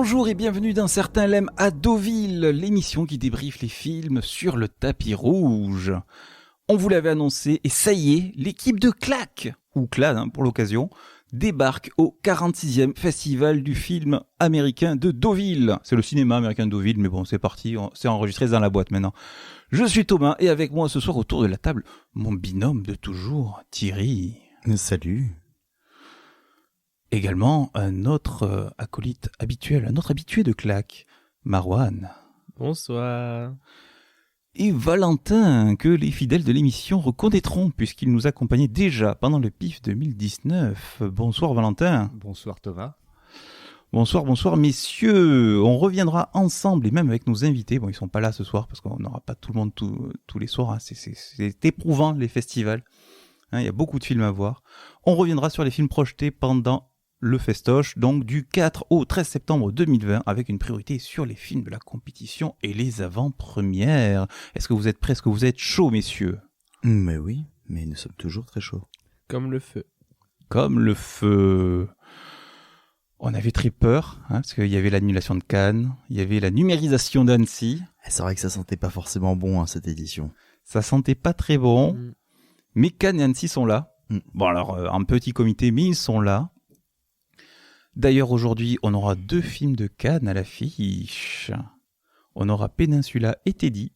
Bonjour et bienvenue dans Certains l'aiment à Deauville, l'émission qui débriefe les films sur le tapis rouge. On vous l'avait annoncé et ça y est, l'équipe de Clac, ou CLAD pour l'occasion, débarque au 46e festival du film américain de Deauville. C'est le cinéma américain de Deauville, mais bon c'est parti, c'est enregistré dans la boîte maintenant. Je suis Thomas et avec moi ce soir autour de la table, mon binôme de toujours, Thierry. Salut. Également un autre acolyte habituel, un autre habitué de Clac, Marwan. Bonsoir. Et Valentin, que les fidèles de l'émission reconnaîtront puisqu'il nous accompagnait déjà pendant le PIF 2019. Bonsoir Valentin. Bonsoir Thomas. Bonsoir messieurs. On reviendra ensemble et même avec nos invités. Bon, ils sont pas là ce soir parce qu'on n'aura pas tout le monde tous les soirs. Hein. C'est éprouvant les festivals. Hein, il y a beaucoup de films à voir. On reviendra sur les films projetés pendant le festoche, donc du 4 au 13 septembre 2020, avec une priorité sur les films de la compétition et les avant-premières. Est-ce que vous êtes prêts? Est-ce que vous êtes chauds, messieurs? Mais oui, mais nous sommes toujours très chauds. Comme le feu. Comme le feu. On avait très peur, parce qu'il y avait l'annulation de Cannes, il y avait la numérisation d'Annecy. C'est vrai que ça sentait pas forcément bon, cette édition. Ça sentait pas très bon, mais Cannes et Annecy sont là. Bon alors, en petit comité, mais ils sont là. D'ailleurs, aujourd'hui, on aura 2 films de Cannes à l'affiche. On aura Peninsula et Teddy.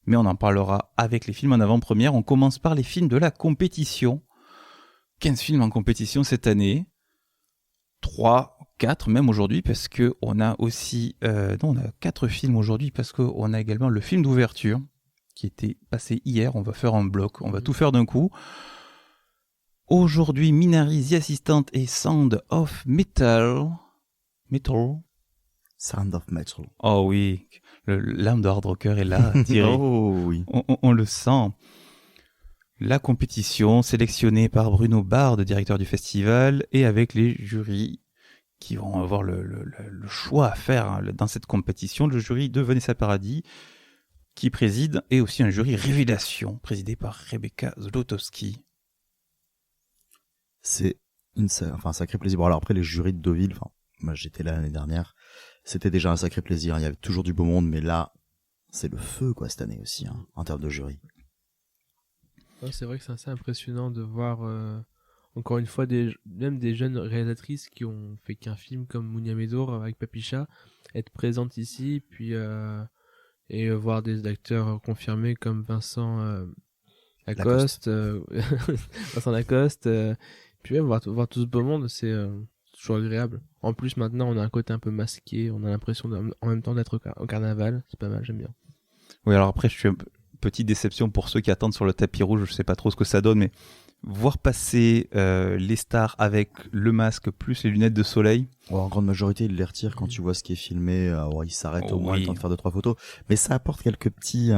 Mais on en parlera avec les films en avant-première. On commence par les films de la compétition. 15 films en compétition cette année. 3, 4 même aujourd'hui, parce qu'on a aussi... on a 4 films aujourd'hui, parce qu'on a également le film d'ouverture, qui était passé hier. On va faire un bloc, on va tout faire d'un coup. Aujourd'hui, Minari, The Assistant et Sound of Metal. Sound of Metal. Oh oui, l'âme de hard rocker est là, Thierry. Oh oui. On le sent. La compétition sélectionnée par Bruno Bard, directeur du festival, et avec les jurys qui vont avoir le choix à faire dans cette compétition. Le jury de Vanessa Paradis, qui préside, et aussi un jury révélation, présidé par Rebecca Zlotowski. C'est un sacré plaisir. Bon, alors après, les jurys de Deauville, moi j'étais là l'année dernière, c'était déjà un sacré plaisir. Il y avait toujours du beau monde, mais là, c'est le feu, quoi, cette année aussi, en termes de jury. Ouais, c'est vrai que c'est assez impressionnant de voir, encore une fois, même des jeunes réalisatrices qui ont fait qu'un film comme Mounia Médour avec Papicha, être présentes ici, puis et voir des acteurs confirmés comme Vincent Lacoste. Vincent Lacoste, puis même voir tout ce beau monde, c'est toujours agréable. En plus, maintenant, on a un côté un peu masqué, on a l'impression en même temps d'être au carnaval, c'est pas mal, j'aime bien. Oui, alors après, je suis petite déception pour ceux qui attendent sur le tapis rouge, je sais pas trop ce que ça donne, mais voir passer les stars avec le masque plus les lunettes de soleil. En grande majorité, ils les retirent quand tu vois ce qui est filmé. Ils s'arrêtent au moins le temps de faire 2-3 photos. Mais ça apporte quelques petites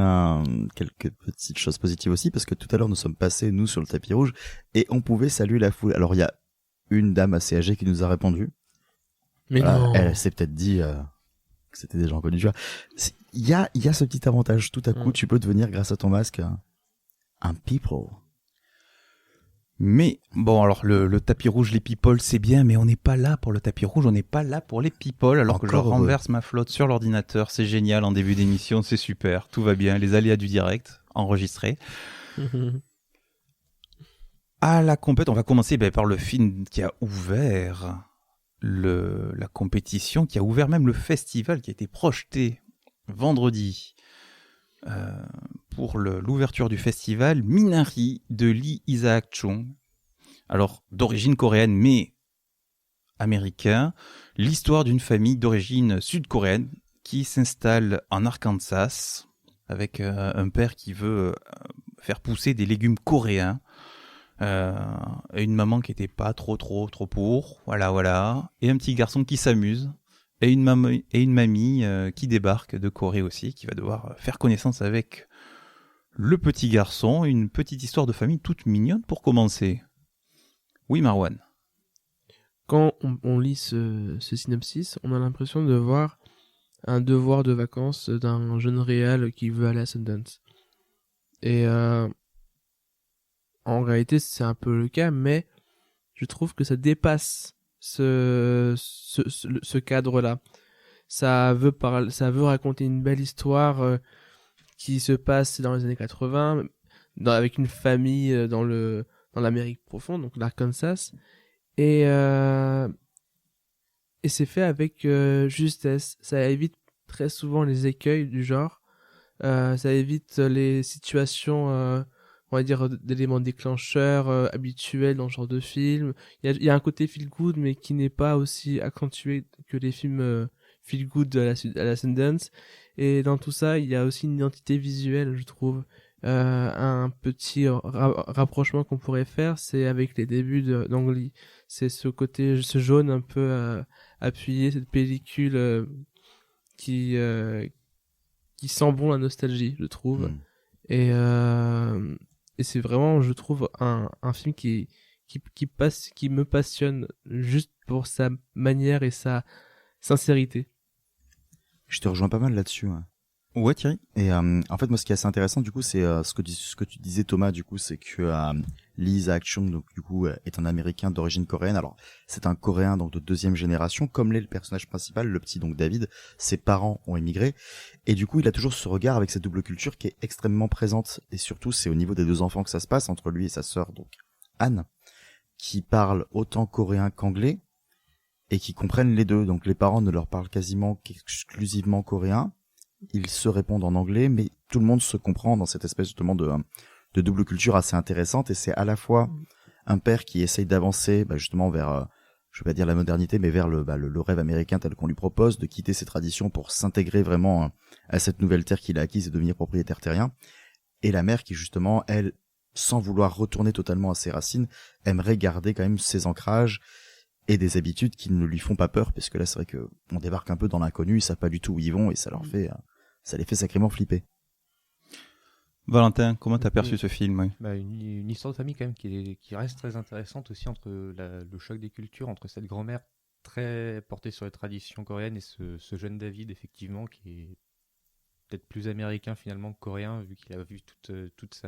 choses positives aussi, parce que tout à l'heure, nous sommes passés, nous, sur le tapis rouge, et on pouvait saluer la foule. Alors, il y a une dame assez âgée qui nous a répondu. Mais non. Elle s'est peut-être dit que c'était des gens connus. Tu vois, il y a ce petit avantage. Tout à coup, tu peux devenir, grâce à ton masque, un people. Mais bon, alors le tapis rouge, les people, c'est bien, mais on n'est pas là pour le tapis rouge, on n'est pas là pour les people. Alors que je renverse ma flotte sur l'ordinateur, c'est génial en début d'émission, c'est super, tout va bien, les aléas du direct, enregistrés. À la compète, on va commencer par le film qui a ouvert la compétition, qui a ouvert même le festival, qui a été projeté vendredi. Pour l'ouverture du festival, Minari de Lee Isaac Chung. Alors, d'origine coréenne, mais américain. L'histoire d'une famille d'origine sud-coréenne qui s'installe en Arkansas avec un père qui veut faire pousser des légumes coréens. Et une maman qui était pas trop pour. Voilà. Et un petit garçon qui s'amuse. Et une mamie qui débarque de Corée aussi, qui va devoir faire connaissance avec le petit garçon. Une petite histoire de famille toute mignonne pour commencer. Oui, Marwan. Quand on lit ce synopsis, on a l'impression de voir un devoir de vacances d'un jeune réal qui veut aller à Sundance. Et en réalité, c'est un peu le cas, mais je trouve que ça dépasse ce cadre-là. Ça veut raconter une belle histoire qui se passe dans les années 80, avec une famille dans l'Amérique profonde, donc l'Arkansas, et c'est fait avec justesse. Ça évite très souvent les écueils du genre. Ça évite les situations, on va dire, d'éléments déclencheurs habituels dans ce genre de film. Il y a un côté feel good, mais qui n'est pas aussi accentué que les films feel good à la Sundance. Et dans tout ça, il y a aussi une identité visuelle, je trouve. Un petit rapprochement qu'on pourrait faire, c'est avec les débuts d'Ang Lee. C'est ce jaune un peu appuyé, cette pellicule qui sent bon la nostalgie, je trouve. Et c'est vraiment, je trouve, un film qui me passionne juste pour sa manière et sa sincérité. Je te rejoins pas mal là-dessus. Ouais, Thierry. Et en fait, moi, ce qui est assez intéressant, du coup, c'est ce que tu disais, Thomas. Du coup, c'est que Lee Isaac-chung, donc du coup, est un Américain d'origine coréenne. Alors, c'est un Coréen donc de deuxième génération, comme l'est le personnage principal, le petit donc David. Ses parents ont émigré, et du coup, il a toujours ce regard avec cette double culture qui est extrêmement présente. Et surtout, c'est au niveau des deux enfants que ça se passe, entre lui et sa sœur, donc Anne, qui parlent autant coréen qu'anglais et qui comprennent les deux. Donc, les parents ne leur parlent quasiment qu'exclusivement coréen. Ils se répondent en anglais, mais tout le monde se comprend dans cette espèce justement de double culture assez intéressante. Et c'est à la fois un père qui essaye d'avancer justement vers, je vais pas dire la modernité, mais vers le rêve américain tel qu'on lui propose, de quitter ses traditions pour s'intégrer vraiment à cette nouvelle terre qu'il a acquise et devenir propriétaire terrien. Et la mère qui justement, elle, sans vouloir retourner totalement à ses racines, aimerait garder quand même ses ancrages et des habitudes qui ne lui font pas peur, parce que là c'est vrai que on débarque un peu dans l'inconnu, ils savent pas du tout où ils vont et ça les fait sacrément flipper. Valentin, comment t'as perçu ce film? Une histoire de famille quand même qui reste très intéressante aussi, entre le choc des cultures, entre cette grand-mère très portée sur les traditions coréennes et ce jeune David effectivement qui est peut-être plus américain finalement que coréen, vu qu'il a vu toute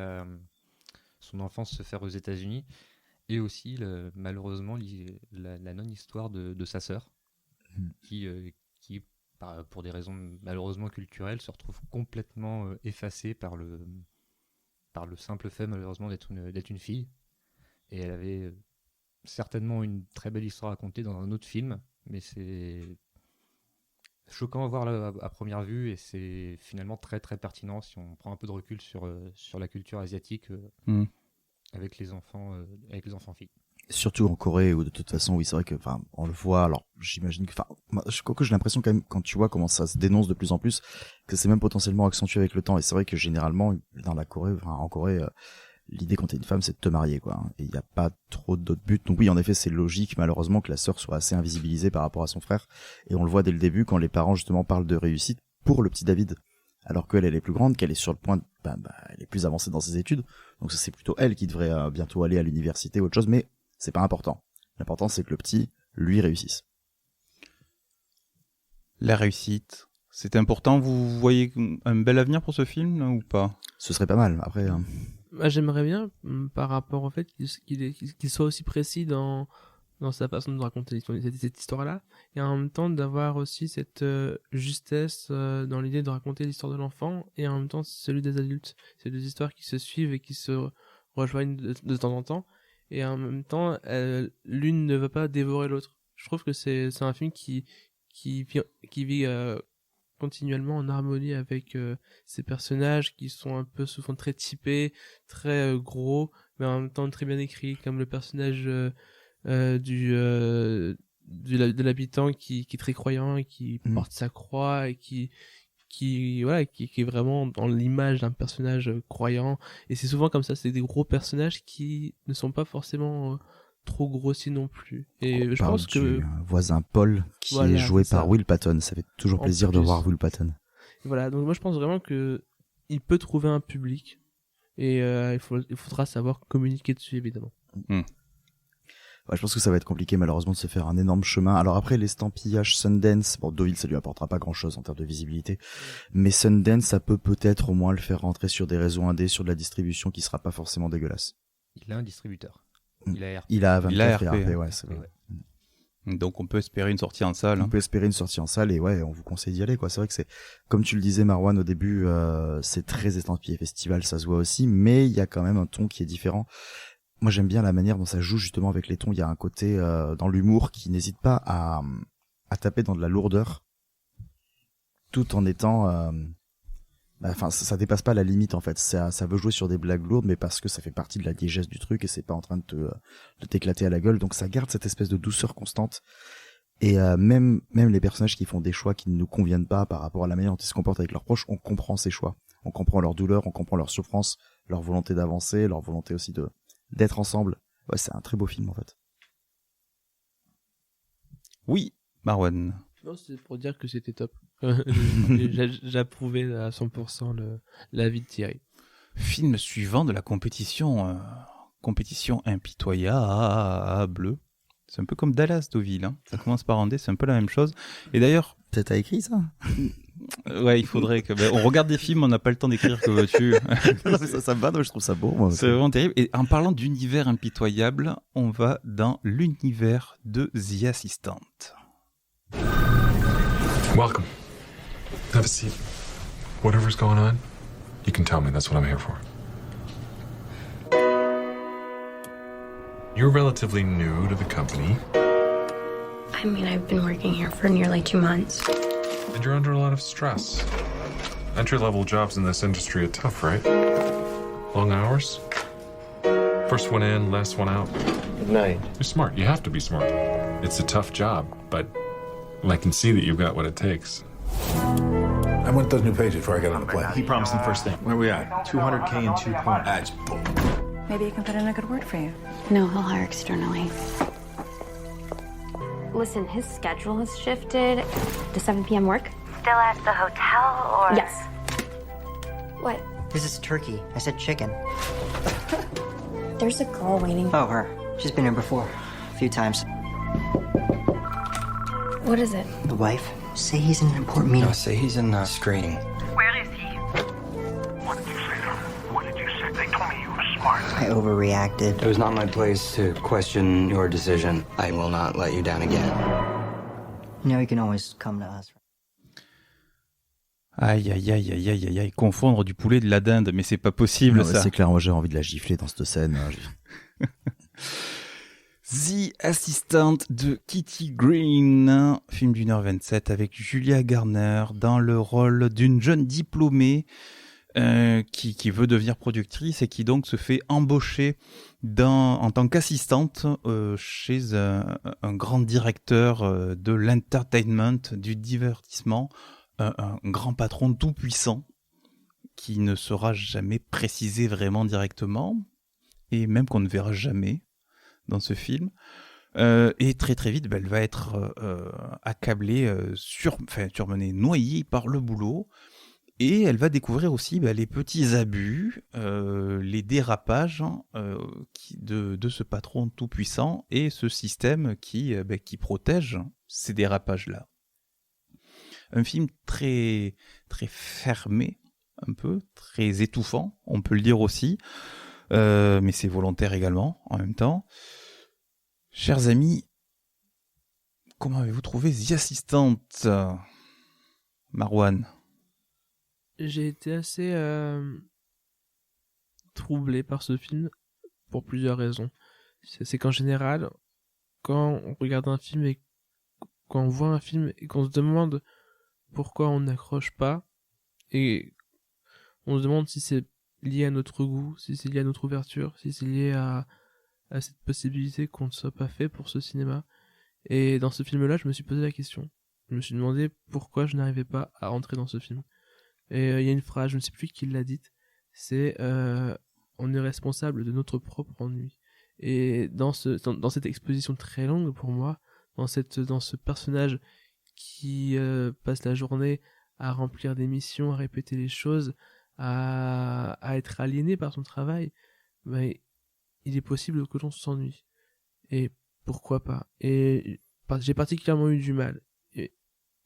son enfance se faire aux États-Unis. Et aussi, malheureusement, la non-histoire de sa sœur, qui pour des raisons malheureusement culturelles, se retrouve complètement effacée par le simple fait, malheureusement, d'être une fille. Et elle avait certainement une très belle histoire à raconter dans un autre film, mais c'est choquant à voir à première vue, et c'est finalement très très pertinent si on prend un peu de recul sur la culture asiatique. Avec les enfants filles. Surtout en Corée, où de toute façon, oui, c'est vrai que, on le voit. Alors, j'imagine que, j'ai l'impression quand même, quand tu vois comment ça se dénonce de plus en plus, que c'est même potentiellement accentué avec le temps. Et c'est vrai que généralement, en Corée, l'idée quand t'es une femme, c'est de te marier, quoi. Et il n'y a pas trop d'autres buts. Donc oui, en effet, c'est logique, malheureusement, que la sœur soit assez invisibilisée par rapport à son frère. Et on le voit dès le début quand les parents justement parlent de réussite pour le petit David. Alors qu'elle est plus grande, qu'elle est sur le point, elle est plus avancée dans ses études. Donc ça, c'est plutôt elle qui devrait bientôt aller à l'université ou autre chose, mais c'est pas important. L'important, c'est que le petit, lui, réussisse. La réussite, c'est important. Vous voyez un bel avenir pour ce film, là, ou pas? Ce serait pas mal, après. J'aimerais bien, par rapport au fait qu'il soit aussi précis dans sa façon de raconter cette histoire-là, et en même temps d'avoir aussi cette justesse dans l'idée de raconter l'histoire de l'enfant, et en même temps celui des adultes. C'est deux histoires qui se suivent et qui se rejoignent de temps en temps, et en même temps l'une ne va pas dévorer l'autre. Je trouve que c'est un film qui vit continuellement en harmonie avec ces personnages qui sont un peu souvent très typés, très gros, mais en même temps très bien écrits, comme le personnage de l'habitant qui est très croyant et qui porte sa croix et qui est vraiment dans l'image d'un personnage croyant. Et c'est souvent comme ça, c'est des gros personnages qui ne sont pas forcément trop grossis non plus. Et je pense que voisin Paul qui est joué par Will Patton, ça fait toujours plaisir de voir Will Patton. Voilà, donc moi je pense vraiment que il peut trouver un public, et il faudra savoir communiquer dessus, évidemment. Ouais, je pense que ça va être compliqué malheureusement de se faire un énorme chemin. Alors après l'estampillage Sundance, Deauville ça lui apportera pas grand chose en termes de visibilité, mais Sundance ça peut-être au moins le faire rentrer sur des réseaux indés, sur de la distribution qui sera pas forcément dégueulasse. Il a un distributeur. Il a 24 et RP, ouais, c'est vrai. Donc on peut espérer une sortie en salle. On peut espérer une sortie en salle et ouais, on vous conseille d'y aller quoi. C'est vrai que c'est, comme tu le disais Marwan au début, c'est très estampillé festival, ça se voit aussi, mais il y a quand même un ton qui est différent. Moi j'aime bien la manière dont ça joue justement avec les tons. Il y a un côté dans l'humour qui n'hésite pas à taper dans de la lourdeur, tout en étant, enfin ça dépasse pas la limite en fait. Ça veut jouer sur des blagues lourdes, mais parce que ça fait partie de la digeste du truc et c'est pas en train de t'éclater à la gueule. Donc ça garde cette espèce de douceur constante. Et même les personnages qui font des choix qui ne nous conviennent pas par rapport à la manière dont ils se comportent avec leurs proches, on comprend ces choix, on comprend leur douleur, on comprend leur souffrance, leur volonté d'avancer, leur volonté aussi d'être ensemble. Ouais, c'est un très beau film en fait. Oui, Marwan. Non, c'est pour dire que c'était top. J'approuvais à 100% l'avis de Thierry. Film suivant de la compétition impitoyable. C'est un peu comme Dallas Deauville, hein. Ça commence par un D, c'est un peu la même chose. Et d'ailleurs, t'as écrit ça? Ouais, il faudrait que on regarde des films, on n'a pas le temps d'écrire, que veux-tu. Non, mais ça me va, donc je trouve ça beau moi. C'est vraiment terrible. Et en parlant d'univers impitoyable, on va dans l'univers de The Assistant. Welcome. Have a seat. Whatever's going on, you can tell me. That's what I'm here for. You're relatively new to the company. I mean, I've been working here for nearly 2 months. And you're under a lot of stress. Entry-level jobs in this industry are tough, right? Long hours? First one in, last one out. Good night. You're smart. You have to be smart. It's a tough job, but I can see that you've got what it takes. I want those new pages before I get on the plane. He promised them first thing. Where are we at? 200K in 2 points. That's bull. Maybe you can put in a good word for you. No, he'll hire externally. Listen, his schedule has shifted. Does 7 p.m. work? Still at the hotel, or? Yes. What? This is turkey. I said chicken. There's a girl waiting. Oh, her. She's been here before. A few times. What is it? The wife. Say he's in an important meeting. No, say he's in screening. Where is he? What did you say to him? What did you say? They told me you were smart. I overreacted. It was not my place to question your decision. I will not let you down again. You know, you can always come to us. Aïe, aïe, aïe, aïe, aïe, aïe, aïe, confondre du poulet de la dinde, mais c'est pas possible, non, ça. C'est clair, moi j'ai envie de la gifler dans cette scène. The Assistant de Kitty Green, film d'1h27 avec Julia Garner dans le rôle d'une jeune diplômée qui veut devenir productrice et qui donc se fait embaucher en tant qu'assistante chez un grand directeur de l'entertainment, du divertissement, un grand patron tout puissant qui ne sera jamais précisé vraiment directement et même qu'on ne verra jamais dans ce film, et très très vite, elle va être accablée, surmenée, noyée par le boulot, et elle va découvrir aussi les petits abus, les dérapages de ce patron tout puissant et ce système qui protège ces dérapages-là. Un film très très fermé, un peu très étouffant, on peut le dire aussi. Mais c'est volontaire également, en même temps. Chers amis, comment avez-vous trouvé The Assistant, Marwan? J'ai été assez troublé par ce film pour plusieurs raisons. C'est qu'en général, quand on regarde un film et quand on voit un film et qu'on se demande pourquoi on n'accroche pas, et on se demande si c'est lié à notre goût, si c'est lié à notre ouverture, si c'est lié à cette possibilité qu'on ne soit pas fait pour ce cinéma. Et dans ce film-là, je me suis posé la question. Je me suis demandé pourquoi je n'arrivais pas à rentrer dans ce film. Et il y a une phrase, je ne sais plus qui l'a dite, c'est on est responsable de notre propre ennui. Et dans cette exposition très longue pour moi, dans ce personnage qui passe la journée à remplir des missions, à répéter les choses, à être aliéné par son travail, il est possible que l'on s'ennuie. Et pourquoi pas? Et j'ai particulièrement eu du mal. Et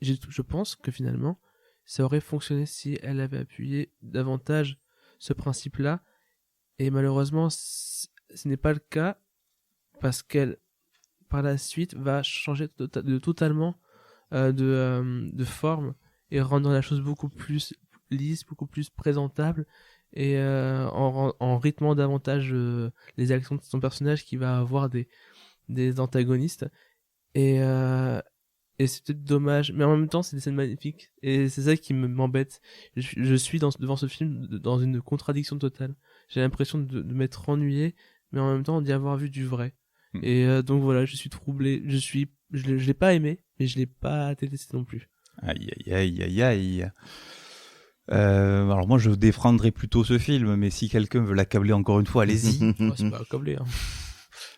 je pense que finalement, ça aurait fonctionné si elle avait appuyé davantage ce principe-là. Et malheureusement, ce n'est pas le cas parce qu'elle par la suite va changer totalement de forme et rendre la chose beaucoup plus lisse, beaucoup plus présentable et en rythmant davantage les actions de son personnage qui va avoir des antagonistes et c'est peut-être dommage, mais en même temps c'est des scènes magnifiques et c'est ça qui m'embête. Je suis devant ce film dans une contradiction totale. J'ai l'impression de m'être ennuyé, mais en même temps d'y avoir vu du vrai. Et donc voilà, je suis troublé. Je l'ai pas aimé, mais je l'ai pas détesté non plus. Aïe aïe aïe aïe aïe. Alors moi je défendrai plutôt ce film, mais si quelqu'un veut l'accabler encore une fois, allez-y. Oh, c'est pas accablé. Hein.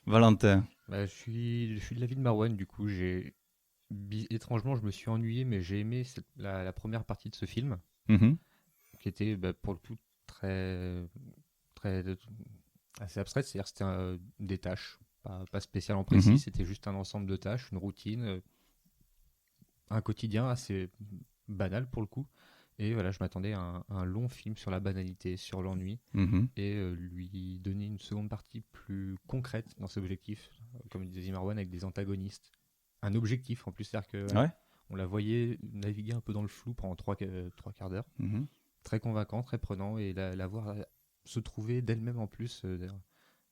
Valentin. Je suis de l'avis de Marwan, du coup. Étrangement, je me suis ennuyé, mais j'ai aimé la première partie de ce film, qui était pour le coup très, très assez abstraite. C'est-à-dire que c'était des tâches, pas spécialement précises, c'était juste un ensemble de tâches, une routine, un quotidien assez banal pour le coup. Et voilà, je m'attendais à un long film sur la banalité, sur l'ennui, et lui donner une seconde partie plus concrète dans ses objectifs, comme disait Marwan, avec des antagonistes. Un objectif en plus, c'est-à-dire que on la voyait naviguer un peu dans le flou pendant trois quarts d'heure. Très convaincant, très prenant, et la voir se trouver d'elle-même en plus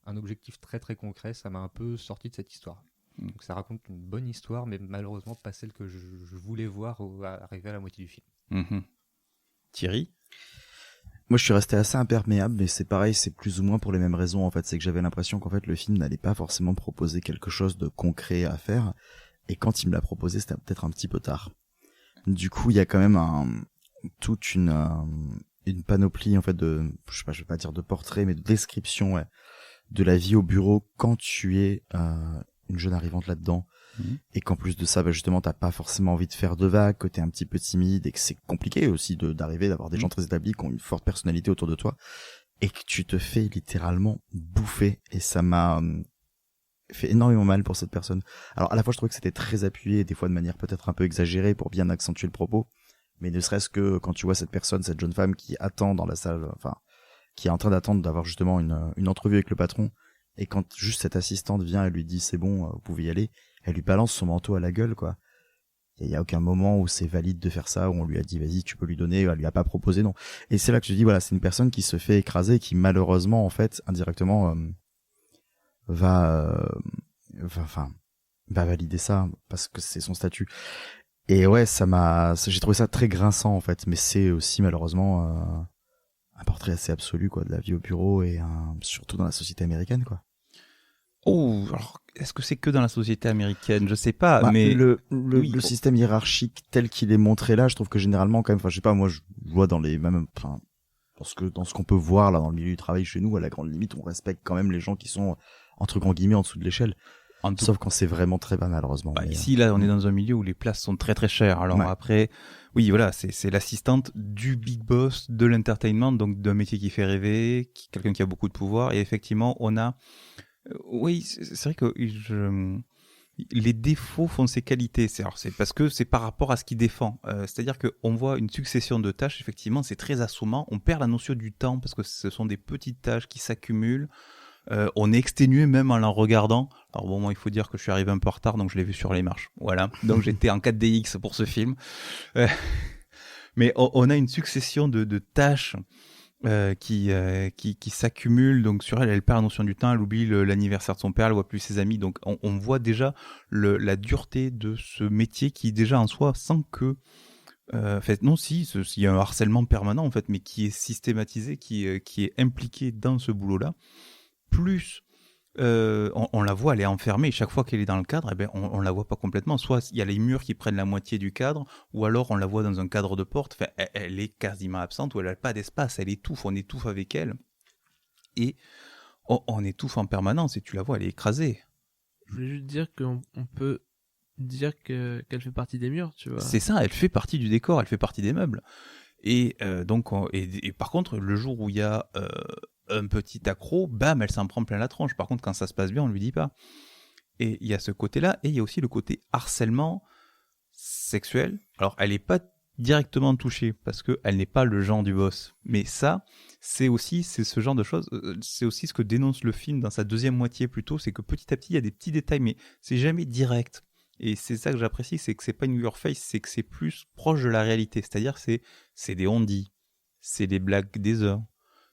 un objectif très très concret, ça m'a un peu sorti de cette histoire. Donc ça raconte une bonne histoire, mais malheureusement pas celle que je voulais voir arriver à la moitié du film. Thierry ? Moi, je suis resté assez imperméable, mais c'est pareil, c'est plus ou moins pour les mêmes raisons, en fait. C'est que j'avais l'impression qu'en fait, le film n'allait pas forcément proposer quelque chose de concret à faire. Et quand il me l'a proposé, c'était peut-être un petit peu tard. Du coup, il y a quand même toute une panoplie, en fait, je vais pas dire de portraits, mais de description, de la vie au bureau quand tu es une jeune arrivante là-dedans. Et qu'en plus de ça, justement, t'as pas forcément envie de faire de vagues, que t'es un petit peu timide et que c'est compliqué aussi d'arriver, d'avoir des gens très établis qui ont une forte personnalité autour de toi et que tu te fais littéralement bouffer. Et ça m'a fait énormément mal pour cette personne. Alors à la fois, je trouvais que c'était très appuyé, des fois de manière peut-être un peu exagérée pour bien accentuer le propos, mais ne serait-ce que quand tu vois cette personne, cette jeune femme qui attend dans la salle, enfin, qui est en train d'attendre d'avoir justement une entrevue avec le patron, et quand juste cette assistante vient et lui dit c'est bon, vous pouvez y aller, elle lui balance son manteau à la gueule, quoi. Il y a aucun moment où c'est valide de faire ça, où on lui a dit vas-y tu peux lui donner, elle lui a pas proposé, non. Et c'est là que je dis voilà, c'est une personne qui se fait écraser, qui malheureusement en fait indirectement va valider ça parce que c'est son statut. Et ouais, j'ai trouvé ça très grinçant en fait, mais c'est aussi malheureusement un portrait assez absolu quoi de la vie au bureau et surtout dans la société américaine quoi. Oh, alors est-ce que c'est que dans la société américaine ? Je sais pas, mais le système hiérarchique tel qu'il est montré là, je trouve que généralement quand même, enfin je sais pas, moi je vois dans les mêmes, enfin dans ce qu'on peut voir là dans le milieu du travail chez nous, à la grande limite, on respecte quand même les gens qui sont entre grands guillemets en dessous de l'échelle. Sauf quand c'est vraiment très bas malheureusement. Ici là, on est dans un milieu où les places sont très très chères. Alors après, oui voilà, c'est l'assistante du big boss de l'entertainment, donc d'un métier qui fait rêver, quelqu'un qui a beaucoup de pouvoir. Et effectivement, on a oui, c'est vrai que les défauts font ses qualités. C'est parce que c'est par rapport à ce qu'il défend. C'est-à-dire qu'on voit une succession de tâches, effectivement, c'est très assommant. On perd la notion du temps parce que ce sont des petites tâches qui s'accumulent. On est exténué même en la regardant. Alors bon, moi, il faut dire que je suis arrivé un peu en retard, donc je l'ai vu sur les marches. Voilà. Donc j'étais en 4DX pour ce film. Mais on a une succession de tâches qui s'accumule, donc sur elle perd la notion du temps, elle oublie l'anniversaire de son père, elle voit plus ses amis, donc on voit déjà la dureté de ce métier qui déjà en soi sent que en fait non, il y a un harcèlement permanent en fait, mais qui est systématisé, qui est impliqué dans ce boulot-là. Plus on la voit, elle est enfermée, et chaque fois qu'elle est dans le cadre, on la voit pas complètement. Soit il y a les murs qui prennent la moitié du cadre, ou alors on la voit dans un cadre de porte. Enfin, elle est quasiment absente, ou elle n'a pas d'espace, elle étouffe, on étouffe avec elle. Et on étouffe en permanence, et tu la vois, elle est écrasée. Je voulais juste dire qu'on peut dire qu'elle fait partie des murs, tu vois. C'est ça, elle fait partie du décor, elle fait partie des meubles. Et donc, et par contre, le jour où il y a un petit accro, bam, elle s'en prend plein la tronche. Par contre, quand ça se passe bien, on lui dit pas. Et il y a ce côté-là, et il y a aussi le côté harcèlement sexuel. Alors, elle est pas directement touché parce que elle n'est pas le genre du boss. Mais ça, c'est ce genre de choses. C'est aussi ce que dénonce le film dans sa deuxième moitié plutôt, c'est que petit à petit il y a des petits détails, mais c'est jamais direct. Et c'est ça que j'apprécie, c'est que c'est pas New Your Face, c'est que c'est plus proche de la réalité. C'est-à-dire c'est des on-dit, c'est des blagues des heures,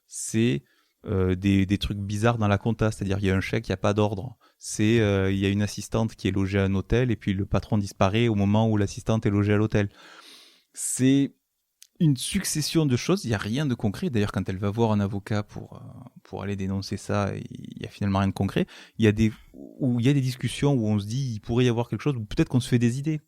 c'est des trucs bizarres dans la compta, c'est-à-dire il y a un chèque, il n'y a pas d'ordre. C'est il y a une assistante qui est logée à un hôtel et puis le patron disparaît au moment où l'assistante est logée à l'hôtel. C'est une succession de choses, il n'y a rien de concret. D'ailleurs, quand elle va voir un avocat pour aller dénoncer ça, il n'y a finalement rien de concret. Il y a des discussions où on se dit il pourrait y avoir quelque chose, ou peut-être qu'on se fait des idées,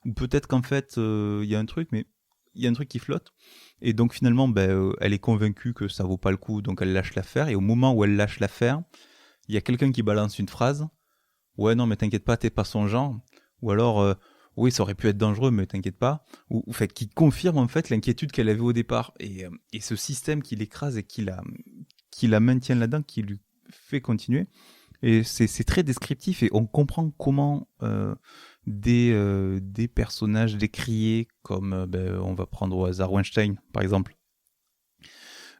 ou peut-être qu'en fait il y a un truc, mais il y a un truc qui flotte. Et donc finalement, elle est convaincue que ça vaut pas le coup, donc elle lâche l'affaire. Et au moment où elle lâche l'affaire, il y a quelqu'un qui balance une phrase. Ouais, non, mais t'inquiète pas, t'es pas son genre. Ou alors, oui, ça aurait pu être dangereux, mais t'inquiète pas. Ou fait, qui confirme en fait l'inquiétude qu'elle avait au départ. Et ce système qui l'écrase et qui la maintient là-dedans, qui lui fait continuer. Et c'est très descriptif et on comprend comment des personnages décriés comme on va prendre au hasard Weinstein par exemple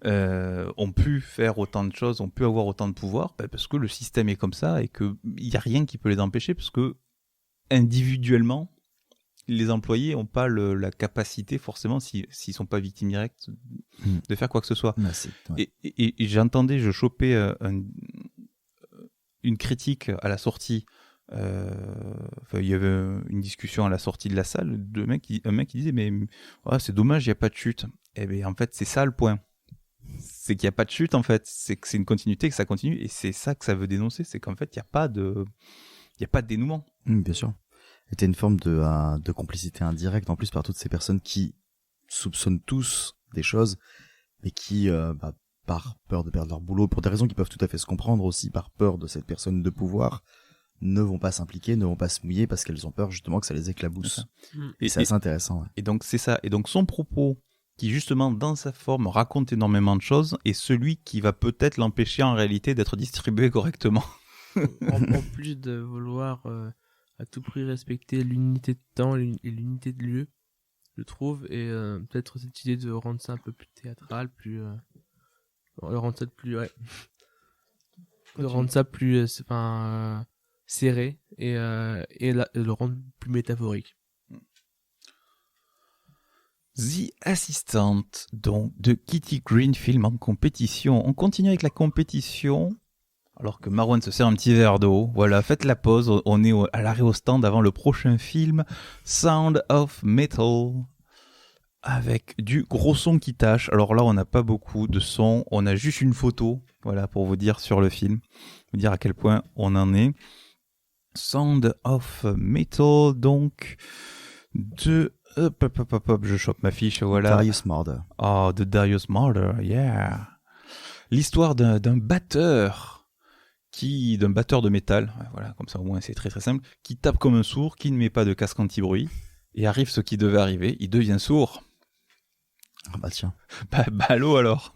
ont pu faire autant de choses, ont pu avoir autant de pouvoir parce que le système est comme ça et qu'il n'y a rien qui peut les empêcher parce que individuellement les employés n'ont pas la capacité forcément s'ils sont pas victimes directes de faire quoi que ce soit. Ouais. Et j'entendais, je chopais une critique à la sortie. Il y avait une discussion à la sortie de la salle un mec qui disait mais c'est dommage, il n'y a pas de chute. Et bien en fait c'est ça le point, c'est qu'il n'y a pas de chute en fait, c'est que c'est une continuité, que ça continue, et c'est ça que ça veut dénoncer, c'est qu'en fait il n'y a pas de dénouement. Bien sûr. C'était une forme de complicité indirecte en plus par toutes ces personnes qui soupçonnent tous des choses mais qui par peur de perdre leur boulot, pour des raisons qui peuvent tout à fait se comprendre aussi, par peur de cette personne de pouvoir, ne vont pas s'impliquer, ne vont pas se mouiller parce qu'elles ont peur justement que ça les éclabousse. Et c'est assez intéressant. Ouais. Et donc c'est ça. Et donc son propos, qui justement dans sa forme raconte énormément de choses, est celui qui va peut-être l'empêcher en réalité d'être distribué correctement. en plus de vouloir à tout prix respecter l'unité de temps et l'unité de lieu, je trouve, et peut-être cette idée de rendre ça un peu plus théâtral, plus rendre ça plus de rendre ça plus serré et le rendre plus métaphorique. The Assistant, donc de Kitty Green, film en compétition. On continue avec la compétition, alors que Marwan se sert un petit verre d'eau. Voilà, faites la pause, on est à l'arrêt au stand avant le prochain film, Sound of Metal, avec du gros son qui tâche. Alors là, on n'a pas beaucoup de son, on a juste une photo, voilà, pour vous dire sur le film, vous dire à quel point on en est. Sound of Metal, donc, de... je chope ma fiche, voilà. Darius Marder. Oh, de Darius Marder, yeah. L'histoire d'un batteur de métal, voilà, comme ça au moins c'est très très simple, qui tape comme un sourd, qui ne met pas de casque anti-bruit, et arrive ce qui devait arriver, il devient sourd. Ah bah tiens. Ballot alors.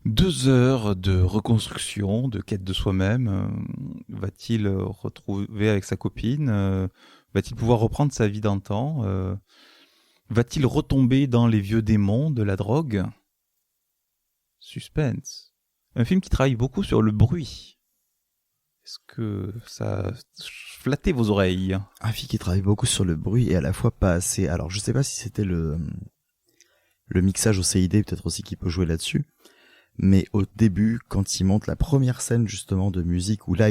2 heures de reconstruction, de quête de soi-même. Va-t-il retrouver avec sa copine va-t-il pouvoir reprendre sa vie d'antan va-t-il retomber dans les vieux démons de la drogue? Suspense. Un film qui travaille beaucoup sur le bruit. Est-ce que ça flattait vos oreilles? Un film qui travaille beaucoup sur le bruit et à la fois pas assez. Alors je sais pas si c'était le mixage au CID peut-être aussi qui peut jouer là-dessus. Mais au début, quand il monte la première scène justement de musique, où là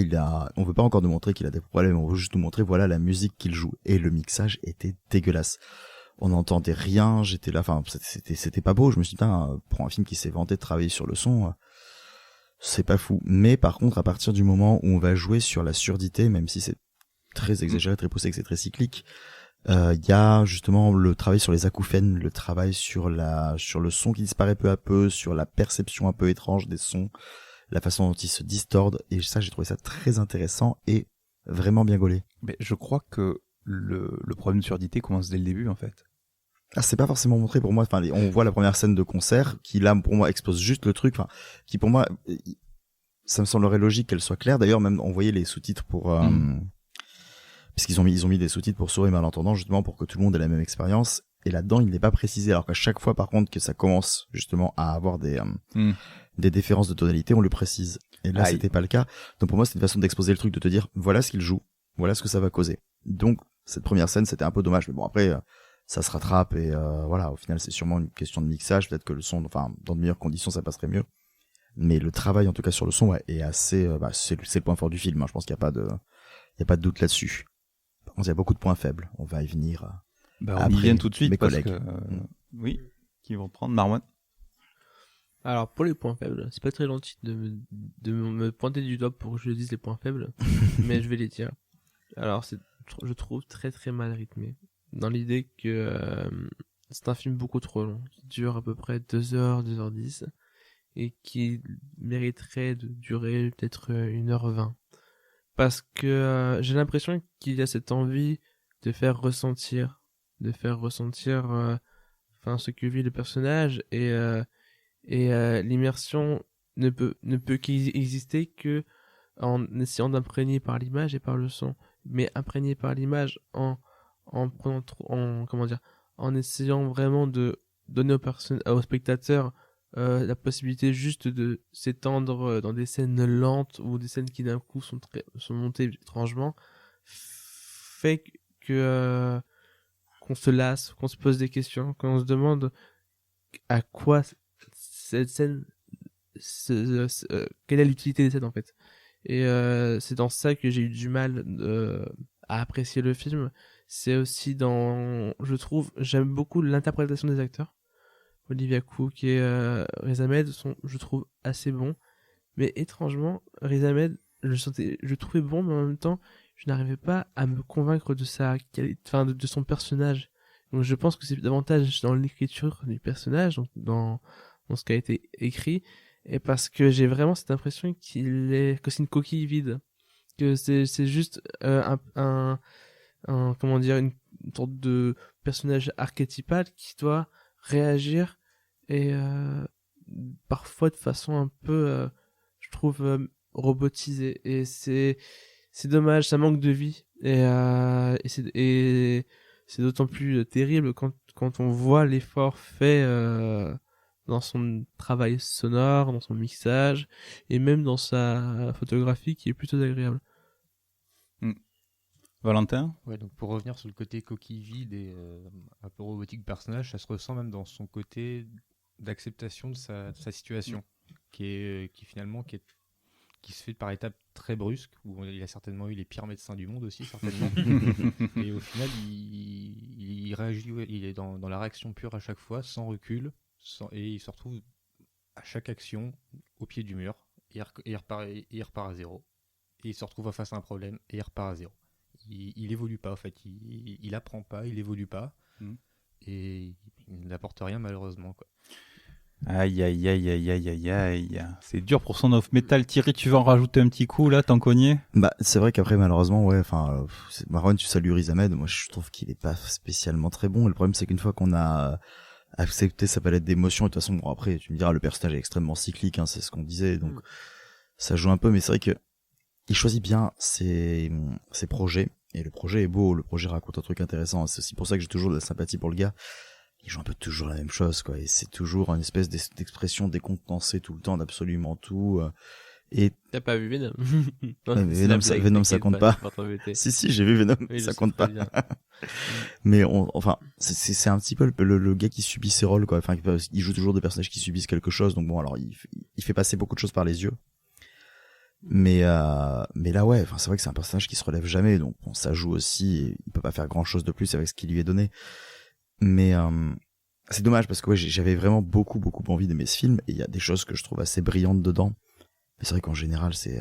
on veut pas encore nous montrer qu'il a des problèmes, on veut juste nous montrer voilà la musique qu'il joue. Et le mixage était dégueulasse. On n'entendait rien, j'étais là, enfin c'était pas beau. Je me suis dit pour un film qui s'est vanté de travailler sur le son, c'est pas fou. Mais par contre, à partir du moment où on va jouer sur la surdité, même si c'est très exagéré, très poussé, que c'est très cyclique, il y a justement le travail sur les acouphènes, le travail sur le son qui disparaît peu à peu, sur la perception un peu étrange des sons, la façon dont ils se distordent, et ça j'ai trouvé ça très intéressant et vraiment bien gaulé. Mais je crois que le problème de surdité commence dès le début en fait. Ah, c'est pas forcément montré pour moi, enfin on voit la première scène de concert qui là pour moi expose juste le truc, enfin qui pour moi ça me semblerait logique qu'elle soit claire. D'ailleurs même on voyait les sous-titres pour parce qu'ils ont mis des sous-titres pour sourds et malentendants justement pour que tout le monde ait la même expérience. Et là-dedans, il n'est pas précisé, alors qu'à chaque fois, par contre, que ça commence justement à avoir des différences de tonalité, on le précise. Et là, c'était pas le cas. Donc pour moi, c'était une façon d'exposer le truc, de te dire, voilà ce qu'il joue, voilà ce que ça va causer. Donc cette première scène, c'était un peu dommage, mais bon après, ça se rattrape et voilà. Au final, c'est sûrement une question de mixage, peut-être que le son, enfin, dans de meilleures conditions, ça passerait mieux. Mais le travail, en tout cas sur le son, ouais, est assez, c'est le point fort du film. Hein. Je pense qu'il y a pas de doute là-dessus. Par contre, il y a beaucoup de points faibles. On va y venir. On y vient tout de suite mes parce collègues. que oui, qui vont prendre Marwan. Alors pour les points faibles, c'est pas très gentil de me pointer du doigt pour que je dise les points faibles, mais je vais les dire. Alors je trouve très très mal rythmé, dans l'idée que c'est un film beaucoup trop long, qui dure à peu près 2h, 2h10, et qui mériterait de durer peut-être 1h20. Parce que j'ai l'impression qu'il y a cette envie de faire ressentir ce que vit le personnage, et l'immersion ne peut qu'exister que en essayant d'imprégner par l'image et par le son, mais imprégner par l'image en essayant vraiment de donner au spectateur la possibilité juste de s'étendre dans des scènes lentes ou des scènes qui d'un coup sont montées étrangement, fait que qu'on se lasse, qu'on se pose des questions, qu'on se demande à quoi cette scène, quelle est l'utilité des scènes en fait. Et c'est dans ça que j'ai eu du mal à apprécier le film. C'est aussi je trouve, j'aime beaucoup l'interprétation des acteurs. Olivia Cooke et Riz Ahmed sont, je trouve, assez bons. Mais étrangement, Riz Ahmed, je trouvais bon, mais en même temps, je n'arrivais pas à me convaincre de de son personnage. Donc je pense que c'est davantage dans l'écriture du personnage, donc dans ce qui a été écrit, et parce que j'ai vraiment cette impression que c'est une coquille vide, que c'est juste une sorte de personnage archétypal qui doit réagir, et parfois de façon un peu je trouve robotisée, et c'est dommage, ça manque de vie, et c'est d'autant plus terrible quand on voit l'effort fait dans son travail sonore, dans son mixage, et même dans sa photographie qui est plutôt agréable. Valentin ? Ouais, donc pour revenir sur le côté coquille vide et un peu robotique du personnage, ça se ressent même dans son côté d'acceptation de sa situation, qui se fait par étapes très brusques, où il a certainement eu les pires médecins du monde aussi, certainement. Et au final, il réagit, il est dans la réaction pure à chaque fois, sans recul, et il se retrouve à chaque action au pied du mur, et il repart à zéro. Et il se retrouve face à un problème, et il repart à zéro. Il évolue pas, en fait. Il apprend pas, il évolue pas, et il n'apporte rien, malheureusement, quoi. Aïe. C'est dur pour son off metal. Thierry, tu veux en rajouter un petit coup, là, t'en cognais ? C'est vrai qu'après, malheureusement, ouais, Marwan, tu salues Riz Ahmed. Moi, je trouve qu'il est pas spécialement très bon. Et le problème, c'est qu'une fois qu'on a accepté sa palette d'émotions, et de toute façon, après, tu me diras, le personnage est extrêmement cyclique, hein, c'est ce qu'on disait, donc ça joue un peu, mais c'est vrai que il choisit bien ses projets, et le projet est beau, le projet raconte un truc intéressant. C'est aussi pour ça que j'ai toujours de la sympathie pour le gars. Il joue un peu toujours la même chose, quoi, et c'est toujours une espèce d'expression décontenancée tout le temps d'absolument tout. Et t'as pas vu Venom? Non, mais Venom, ça compte pas. Si, j'ai vu Venom, oui, ça compte pas. Mais c'est un petit peu le gars qui subit ses rôles, quoi. Enfin, il joue toujours des personnages qui subissent quelque chose, donc bon, alors il fait passer beaucoup de choses par les yeux. Mais là, ouais, c'est vrai que c'est un personnage qui se relève jamais, donc bon, ça joue aussi, et il peut pas faire grand chose de plus avec ce qui lui est donné. Mais c'est dommage parce que ouais, j'avais vraiment beaucoup envie d'aimer ce film, et il y a des choses que je trouve assez brillantes dedans. Mais c'est vrai qu'en général, c'est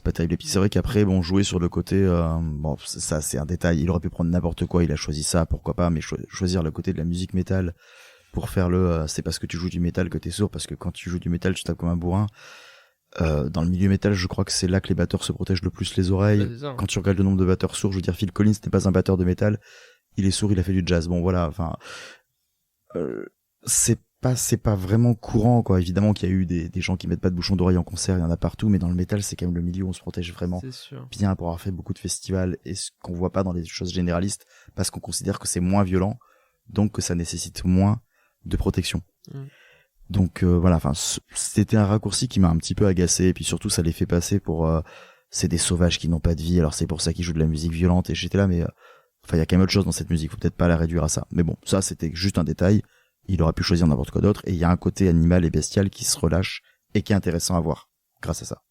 pas terrible. Et puis c'est vrai qu'après, bon, jouer sur le côté, ça c'est un détail. Il aurait pu prendre n'importe quoi, il a choisi ça, pourquoi pas. Mais choisir le côté de la musique métal pour faire c'est parce que tu joues du métal que t'es sourd, parce que quand tu joues du métal, tu tapes comme un bourrin. Dans le milieu métal, je crois que c'est là que les batteurs se protègent le plus les oreilles. Quand tu regardes le nombre de batteurs sourds, je veux dire, Phil Collins n'est pas un batteur de métal. Il est sourd, il a fait du jazz. Bon, voilà, c'est pas vraiment courant, quoi. Évidemment qu'il y a eu des gens qui mettent pas de bouchon d'oreille en concert, il y en a partout, mais dans le métal, c'est quand même le milieu où on se protège vraiment bien pour avoir fait beaucoup de festivals, et ce qu'on voit pas dans les choses généralistes, parce qu'on considère que c'est moins violent. donc que ça nécessite moins de protection. Donc voilà, enfin c'était un raccourci qui m'a un petit peu agacé, et puis surtout ça les fait passer pour c'est des sauvages qui n'ont pas de vie, alors c'est pour ça qu'ils jouent de la musique violente, et j'étais là, mais enfin il y a quand même autre chose dans cette musique, faut peut-être pas la réduire à ça. Mais bon, ça c'était juste un détail, il aurait pu choisir n'importe quoi d'autre, et il y a un côté animal et bestial qui se relâche et qui est intéressant à voir grâce à ça.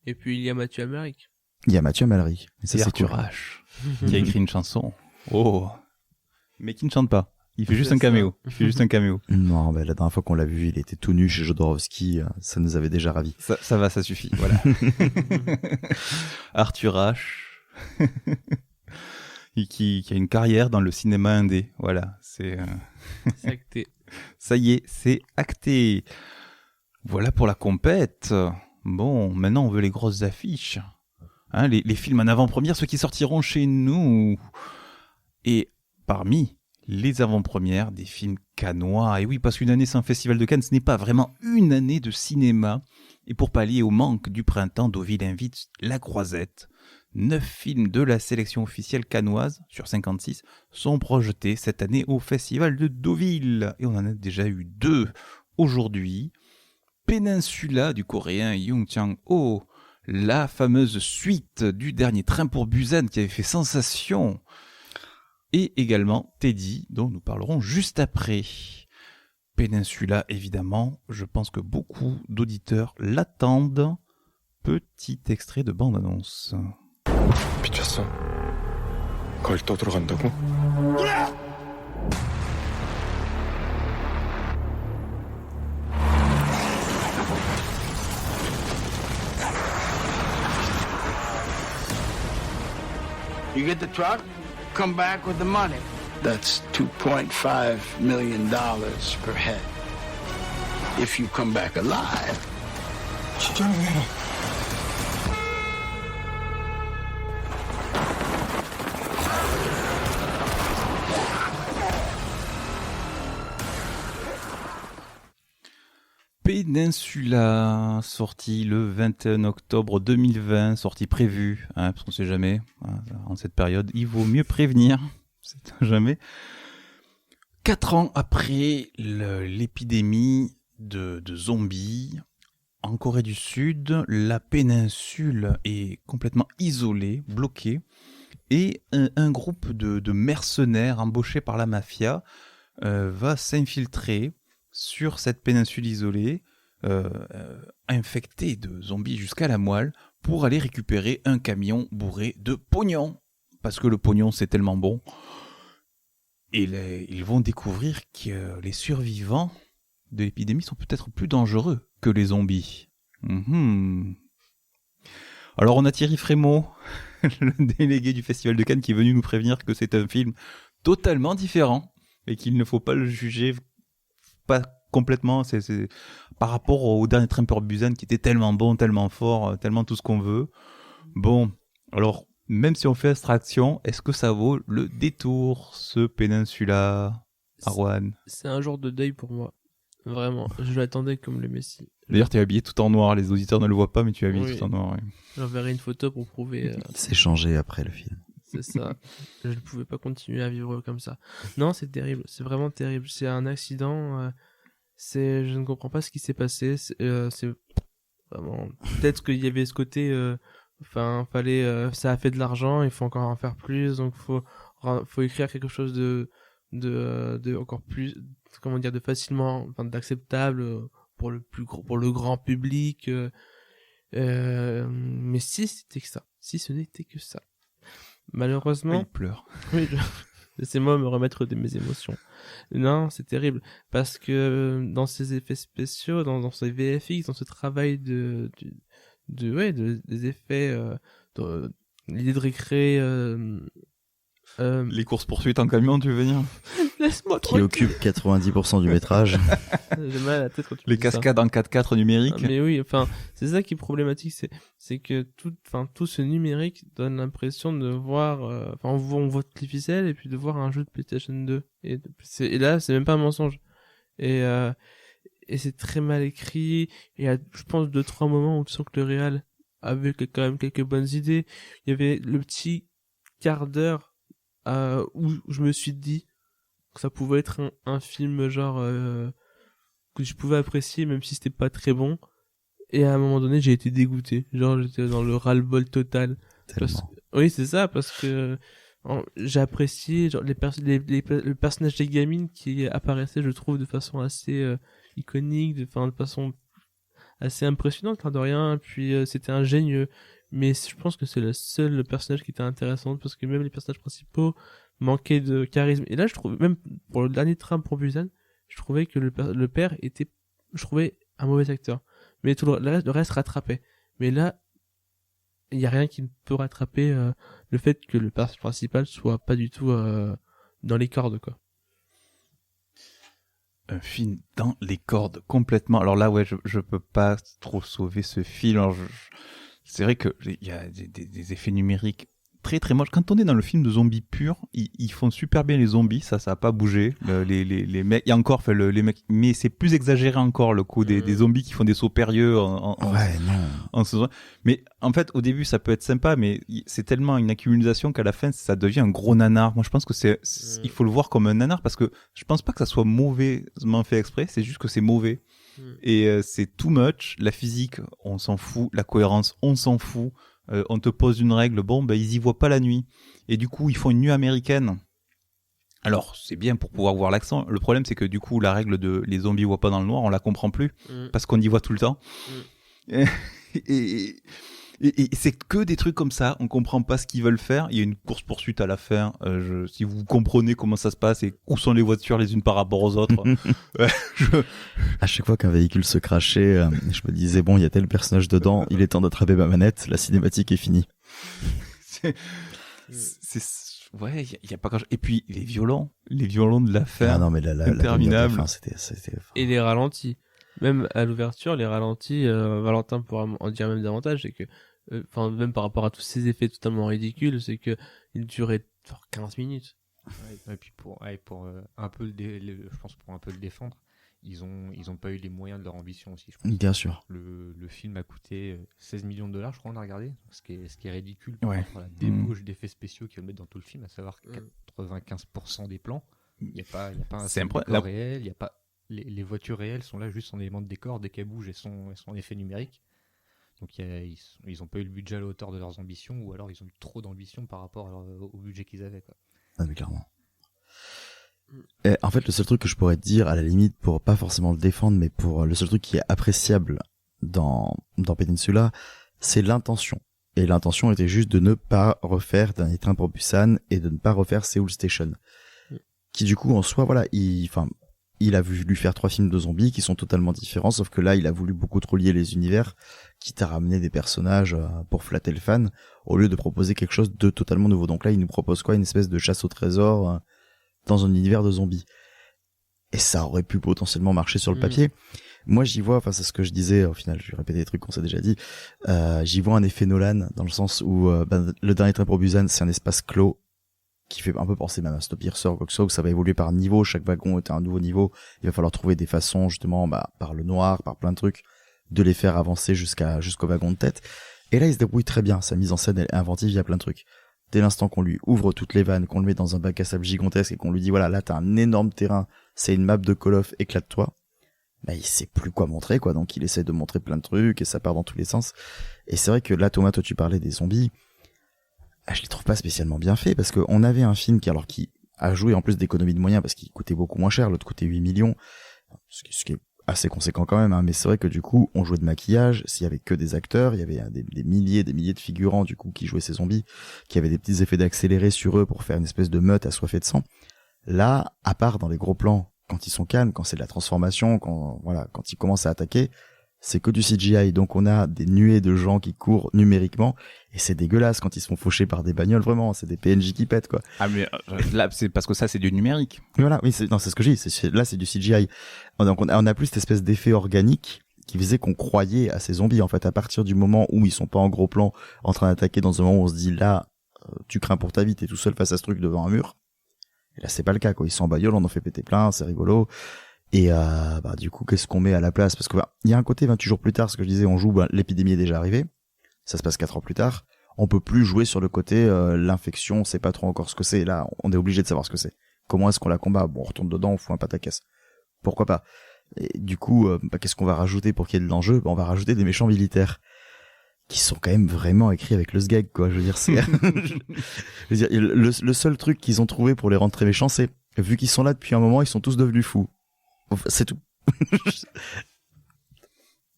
Et puis il y a Mathieu Amalric. Il y a Mathieu Amalric, et ça et c'est Arthur cool. H, qui a écrit une chanson. Oh, mais qui ne chante pas. Il fait juste C'est un ça. caméo. Il fait juste un caméo. Non, la dernière fois qu'on l'a vu, il était tout nu chez Jodorowsky, ça nous avait déjà ravis. Ça va, ça suffit. Voilà. Arthur H. Et qui a une carrière dans le cinéma indé. Voilà, c'est acté. Ça y est, c'est acté. Voilà pour la compète. Bon, maintenant on veut les grosses affiches. Hein, les films en avant-première, ceux qui sortiront chez nous. Et parmi les avant-premières des films cannois. Et oui, parce qu'une année sans festival de Cannes, ce n'est pas vraiment une année de cinéma. Et pour pallier au manque du printemps, Deauville invite La Croisette. 9 films de la sélection officielle cannoise, sur 56, sont projetés cette année au festival de Deauville. Et on en a déjà eu 2 aujourd'hui. Peninsula du coréen Young Chang-ho, la fameuse suite du dernier Train pour Busan qui avait fait sensation. Et également Teddy, dont nous parlerons juste après. Peninsula, évidemment, je pense que beaucoup d'auditeurs l'attendent. Petit extrait de bande-annonce. 미쳤어? 거길 또 들어간다고? You get the truck, come back with the money. That's $2.5 million per head. If you come back alive. Peninsula, sorti le 21 octobre 2020, sortie prévue, hein, parce qu'on sait jamais, en cette période, il vaut mieux prévenir, c'est jamais. 4 ans après l'épidémie de zombies, en Corée du Sud, la péninsule est complètement isolée, bloquée, et un groupe de mercenaires embauchés par la mafia va s'infiltrer sur cette péninsule isolée, infectée de zombies jusqu'à la moelle, pour aller récupérer un camion bourré de pognon. Parce que le pognon, c'est tellement bon. Et ils vont découvrir que les survivants de l'épidémie sont peut-être plus dangereux que les zombies. Alors on a Thierry Frémaux, le délégué du Festival de Cannes, qui est venu nous prévenir que c'est un film totalement différent et qu'il ne faut pas le juger pas complètement, c'est par rapport au dernier Train pour Busan qui était tellement bon, tellement fort, tellement tout ce qu'on veut. Bon, alors même si on fait abstraction, est-ce que ça vaut le détour, ce Peninsula, Arwan? C'est un jour de deuil pour moi. Vraiment, je l'attendais comme le Messie. D'ailleurs, tu es habillé tout en noir, les auditeurs ne le voient pas, mais tu es habillé tout en noir. Oui. J'enverrai une photo pour prouver. C'est changé après le film. C'est ça. Je ne pouvais pas continuer à vivre comme ça. Non, c'est terrible. C'est vraiment terrible. C'est un accident. Je ne comprends pas ce qui s'est passé. C'est vraiment. Peut-être qu'il y avait ce côté. Fallait. Ça a fait de l'argent. Il faut encore en faire plus. Donc faut écrire quelque chose de encore plus. Comment dire, de facilement, d'acceptable pour le grand public. Mais si c'était que ça. Si ce n'était que ça. Malheureusement. Il pleure. Oui, laissez-moi me remettre de mes émotions. Non, c'est terrible. Parce que dans ces effets spéciaux, dans ces VFX, dans ce travail des effets, l'idée de récréer, les courses-poursuites en camion, tu veux dire? Laisse-moi qui occupe 90% du métrage. J'ai mal à la tête quand tu les dis ça. cascades en 4x4 numérique. Ah, mais oui, c'est ça qui est problématique, c'est que tout ce numérique donne l'impression de voir, on voit toutes les ficelles et puis de voir un jeu de PlayStation 2. Et là, c'est même pas un mensonge. Et c'est très mal écrit. Il y a, je pense, 2-3 moments où tu sens que le réal avait quand même quelques bonnes idées. Il y avait le petit quart d'heure où je me suis dit, que ça pouvait être un film genre que je pouvais apprécier même si c'était pas très bon. Et à un moment donné, j'ai été dégoûté. Genre, j'étais dans le ras-le-bol total. Oui, c'est ça, parce que j'ai apprécié genre, le personnage des gamines qui apparaissait, je trouve, de façon assez iconique, de façon assez impressionnante, de rien. Puis c'était ingénieux. Mais je pense que c'est le seul personnage qui était intéressant, parce que même les personnages principaux manquaient de charisme. Et là, je trouve, même pour le dernier train pour Busan, je trouvais que le père était, je trouvais, un mauvais acteur. Mais tout le reste rattrapait. Mais là, il y a rien qui ne peut rattraper le fait que le personnage principal soit pas du tout dans les cordes, quoi. Un film dans les cordes, complètement. Alors là, ouais, je peux pas trop sauver ce film. Alors c'est vrai que il y a des effets numériques très très moches. Quand on est dans le film de zombies pur, ils font super bien les zombies, ça a pas bougé. Les mecs, il y a encore les mecs, mais c'est plus exagéré encore le coup des zombies qui font des sauts périlleux en saison. Mais en fait, au début, ça peut être sympa, mais c'est tellement une accumulation qu'à la fin, ça devient un gros nanar. Moi, je pense que il faut le voir comme un nanar parce que je pense pas que ça soit mauvaisement fait exprès, c'est juste que c'est mauvais. Et c'est too much. La physique, on s'en fout. La cohérence, on s'en fout. On te pose une règle, ils y voient pas la nuit. Et du coup, ils font une nuit américaine. Alors, c'est bien pour pouvoir voir l'accent. Le problème, c'est que du coup, la règle de les zombies voient pas dans le noir, on la comprend plus. Parce qu'on y voit tout le temps. Et c'est que des trucs comme ça, on comprend pas ce qu'ils veulent faire. Il y a une course-poursuite à la fin. Si vous comprenez comment ça se passe et où sont les voitures les unes par rapport aux autres. À chaque fois qu'un véhicule se crachait, je me disais, bon, il y a tel personnage dedans, il est temps d'attraper ma manette, la cinématique est finie. Ouais, il y a pas grand-chose. Et puis, les violons de la fin. Ah non, mais interminable. La fin, c'était... Et les ralentis. Même à l'ouverture, les ralentis, Valentin pourra en dire même davantage, c'est que, même par rapport à tous ces effets totalement ridicules, c'est que il durait 15 minutes. Ouais, et puis pour un peu je pense pour un peu le défendre, ils ont pas eu les moyens de leur ambition aussi, je pense. Bien sûr. Le film a coûté 16 millions de dollars, je crois, on a regardé, ce qui est ridicule pour la débauche d'effets spéciaux qu'ils mettent dans tout le film, à savoir 95% des plans, il y a pas un décor réel, il y a pas les voitures réelles sont là juste en élément de décor, dès qu'elles bougent, elles sont en effet numérique. Donc ils ont pas eu le budget à la hauteur de leurs ambitions, ou alors ils ont eu trop d'ambition par rapport au budget qu'ils avaient, quoi. Ah mais clairement. Et en fait, le seul truc que je pourrais te dire, à la limite, pour pas forcément le défendre, mais pour le seul truc qui est appréciable dans Peninsula, c'est l'intention. Et l'intention était juste de ne pas refaire Dernier Train pour Busan et de ne pas refaire Seoul Station. Qui du coup, en soi, voilà, il a voulu faire 3 films de zombies qui sont totalement différents, sauf que là, il a voulu beaucoup trop lier les univers, quitte à ramener des personnages pour flatter le fan, au lieu de proposer quelque chose de totalement nouveau. Donc là, il nous propose quoi? Une espèce de chasse au trésor dans un univers de zombies. Et ça aurait pu potentiellement marcher sur le papier. Moi, j'y vois, c'est ce que je disais, au final, je vais répéter des trucs qu'on s'est déjà dit, j'y vois un effet Nolan, dans le sens où le Dernier Train pour Busan, c'est un espace clos, qui fait un peu penser même à Snowpiercer ou quoi que ce soit, où ça va évoluer par niveau, chaque wagon est à un nouveau niveau, il va falloir trouver des façons, justement, par le noir, par plein de trucs, de les faire avancer jusqu'au wagon de tête. Et là, il se débrouille très bien, sa mise en scène est inventive, il y a plein de trucs. Dès l'instant qu'on lui ouvre toutes les vannes, qu'on le met dans un bac à sable gigantesque et qu'on lui dit, voilà, là, t'as un énorme terrain, c'est une map de Call of, éclate-toi, il sait plus quoi montrer, quoi, donc il essaie de montrer plein de trucs, et ça part dans tous les sens. Et c'est vrai que là, Thomas, toi, tu parlais des zombies, je les trouve pas spécialement bien faits, parce qu'on avait un film qui a joué en plus d'économie de moyens, parce qu'il coûtait beaucoup moins cher, l'autre coûtait 8 millions, ce qui est assez conséquent quand même, mais c'est vrai que du coup, on jouait de maquillage, s'il y avait que des acteurs, il y avait des milliers de figurants, du coup, qui jouaient ces zombies, qui avaient des petits effets d'accéléré sur eux pour faire une espèce de meute assoiffée de sang. Là, à part dans les gros plans, quand ils sont calmes, quand c'est de la transformation, quand ils commencent à attaquer, c'est que du CGI, donc on a des nuées de gens qui courent numériquement, et c'est dégueulasse quand ils se font faucher par des bagnoles, vraiment, c'est des PNJ qui pètent, quoi. Ah, mais là, c'est parce que ça, c'est du numérique. Voilà, oui, c'est ce que je dis, là, c'est du CGI. Donc on a plus cette espèce d'effet organique qui faisait qu'on croyait à ces zombies, en fait, à partir du moment où ils sont pas en gros plan, en train d'attaquer, dans un moment où on se dit, là, tu crains pour ta vie, t'es tout seul face à ce truc devant un mur. Et là, c'est pas le cas, quoi. Ils sont en bagnole, on en fait péter plein, c'est rigolo. Et du coup, qu'est-ce qu'on met à la place? Parce que il y a un côté 28 jours plus tard, ce que je disais, on joue, l'épidémie est déjà arrivée, ça se passe 4 ans plus tard, on peut plus jouer sur le côté l'infection, on sait pas trop encore ce que c'est, là on est obligé de savoir ce que c'est. comment est-ce qu'on la combat? Bon, on retourne dedans, on fout un pataquès. Pourquoi pas? Et du coup, qu'est-ce qu'on va rajouter pour qu'il y ait de l'enjeu? On va rajouter des méchants militaires qui sont quand même vraiment écrits avec le sgeg, quoi. Je veux dire, c'est je veux dire, le seul truc qu'ils ont trouvé pour les rendre très méchants, c'est vu qu'ils sont là depuis un moment, ils sont tous devenus fous. C'est tout.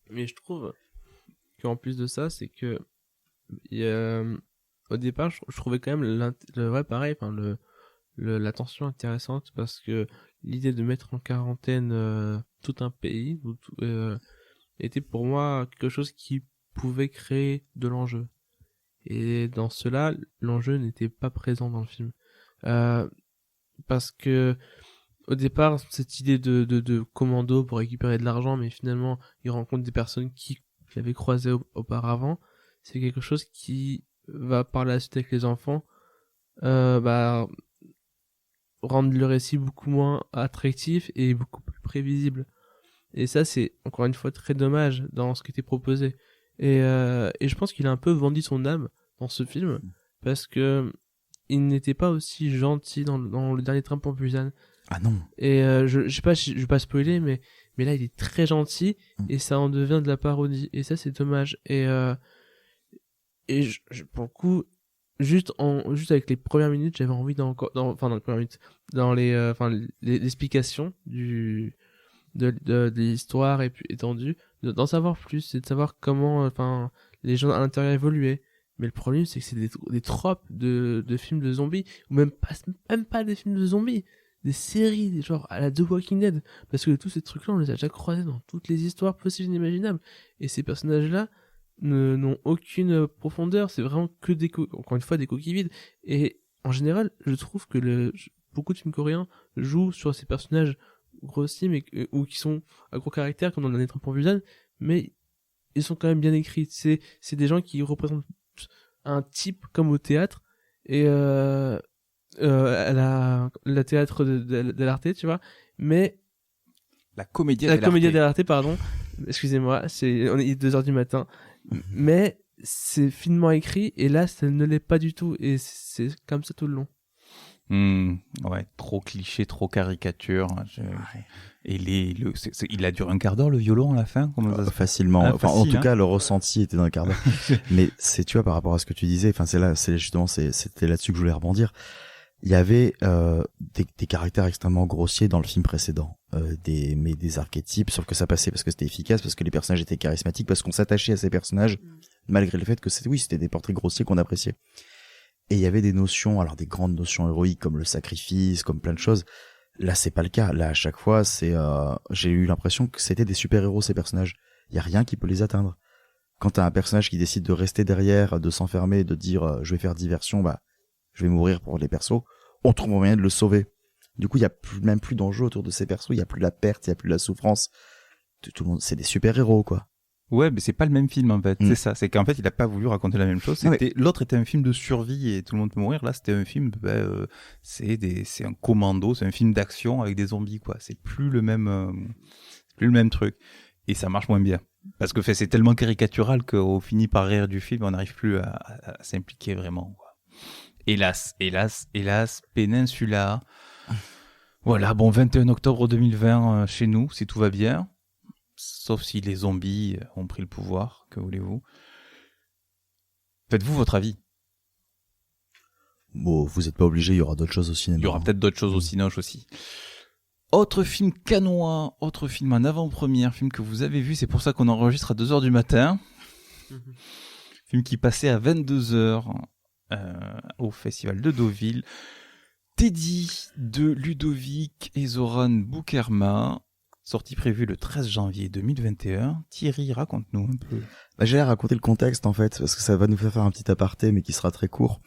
Mais je trouve qu'en plus de ça, c'est que au départ, je trouvais quand même pareil, enfin la tension intéressante, parce que l'idée de mettre en quarantaine tout un pays était pour moi quelque chose qui pouvait créer de l'enjeu. Et dans cela, l'enjeu n'était pas présent dans le film. Parce que au départ, cette idée de commando pour récupérer de l'argent, mais finalement, il rencontre des personnes qu'il avait croisées auparavant, c'est quelque chose qui va par la suite avec les enfants rendre le récit beaucoup moins attractif et beaucoup plus prévisible. Et ça, c'est encore une fois très dommage dans ce qui était proposé. Et je pense qu'il a un peu vendu son âme dans ce film, parce que il n'était pas aussi gentil dans le dernier Train pour Busan. Ah non. Et je sais pas, je vais pas spoiler, mais là il est très gentil et ça en devient de la parodie. Et ça, c'est dommage. Et pour le coup, juste avec les premières minutes, j'avais envie dans l'explication de l'histoire et puis étendue, d'en savoir plus et de savoir comment les gens à l'intérieur évoluaient. Mais le problème, c'est que c'est des tropes de films de zombies, ou même pas des films de zombies, des séries, genre à la The Walking Dead, parce que tous ces trucs-là, on les a déjà croisés dans toutes les histoires possibles et inimaginables. Et ces personnages-là n'ont aucune profondeur, c'est vraiment que encore une fois des coquilles vides. Et en général, je trouve que beaucoup de films coréens jouent sur ces personnages grossiers ou qui sont à gros caractère, comme dans le dernier Train pour Busan, mais ils sont quand même bien écrits. C'est des gens qui représentent un type comme au théâtre, et à la théâtre de l'Arte, tu vois, mais la comédie dell'arte, pardon, excusez-moi, on est 2h du matin, mais c'est finement écrit, et là ça ne l'est pas du tout, et c'est comme ça tout le long. Ouais, trop cliché, trop caricature. Et il a duré un quart d'heure, le violon, à la fin? Facilement. En tout cas, le ressenti était d'un quart d'heure. Mais tu vois, par rapport à ce que tu disais, c'était là-dessus que je voulais rebondir. Il y avait des caractères extrêmement grossiers dans le film précédent, mais des archétypes, sauf que ça passait parce que c'était efficace, parce que les personnages étaient charismatiques, parce qu'on s'attachait à ces personnages, malgré le fait que c'était des portraits grossiers qu'on appréciait. Et il y avait des notions, alors des grandes notions héroïques comme le sacrifice, comme plein de choses. Là, c'est pas le cas. Là, à chaque fois, j'ai eu l'impression que c'était des super-héros, ces personnages. Il y a rien qui peut les atteindre. Quand t'as un personnage qui décide de rester derrière, de s'enfermer, de dire je vais faire diversion, je vais mourir pour les persos, on trouve moyen de le sauver. Du coup, il y a même plus d'enjeu autour de ces persos, il y a plus de la perte, il y a plus de la souffrance. Tout le monde, c'est des super-héros, quoi. Ouais, mais c'est pas le même film, en fait. C'est ça. C'est qu'en fait, il a pas voulu raconter la même chose. L'autre était un film de survie et tout le monde peut mourir. Là, c'était un film, c'est un commando, c'est un film d'action avec des zombies, quoi. C'est plus le même truc. Et ça marche moins bien. Parce que c'est tellement caricatural qu'on finit par rire du film, on n'arrive plus à s'impliquer vraiment, quoi. Hélas, Peninsula. Voilà, bon, 21 octobre 2020 chez nous, si tout va bien. Sauf si les zombies ont pris le pouvoir, que voulez-vous? Faites-vous votre avis? Bon, vous n'êtes pas obligé, il y aura d'autres choses au cinéma. Il y aura peut-être d'autres choses au cinéma aussi. Autre film canois, autre film en avant-première, film que vous avez vu, c'est pour ça qu'on enregistre à 2h du matin. Film qui passait à 22h au festival de Deauville. Teddy de Ludovic et Zoran Boukerma. Sortie prévue le 13 janvier 2021. Thierry, raconte-nous un peu. J'allais raconter le contexte, en fait, parce que ça va nous faire un petit aparté, mais qui sera très court.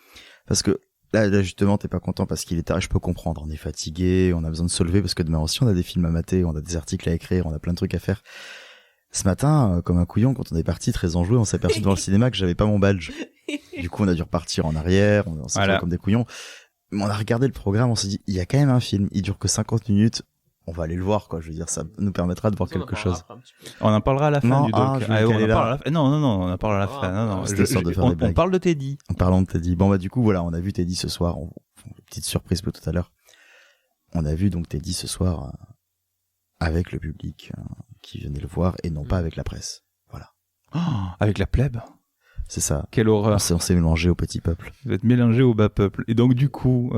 Parce que là justement, t'es pas content parce qu'il est tard, je peux comprendre. On est fatigué, on a besoin de se lever parce que demain aussi on a des films à mater, on a des articles à écrire, on a plein de trucs à faire. Ce matin, comme un couillon, quand on est parti très enjoué, on s'est aperçu devant le cinéma que j'avais pas mon badge. Du coup, on a dû repartir en arrière, on s'est fait comme des couillons. Mais on a regardé le programme, on s'est dit, il y a quand même un film, il dure que 50 minutes. On va aller le voir, quoi. Je veux dire, ça nous permettra de voir quelque chose. On en parlera à la fin du doc. On en parlera à la fin. On parle de Teddy. En parlant de Teddy. Bon, du coup, voilà, on a vu Teddy ce soir. Petite surprise pour tout à l'heure. on a vu donc Teddy ce soir avec le public qui venait le voir et non pas avec la presse. Voilà. Oh, avec la plèbe. C'est ça. Quelle horreur. On s'est mélangé au petit peuple. Vous êtes mélangé au bas peuple. Et donc du coup,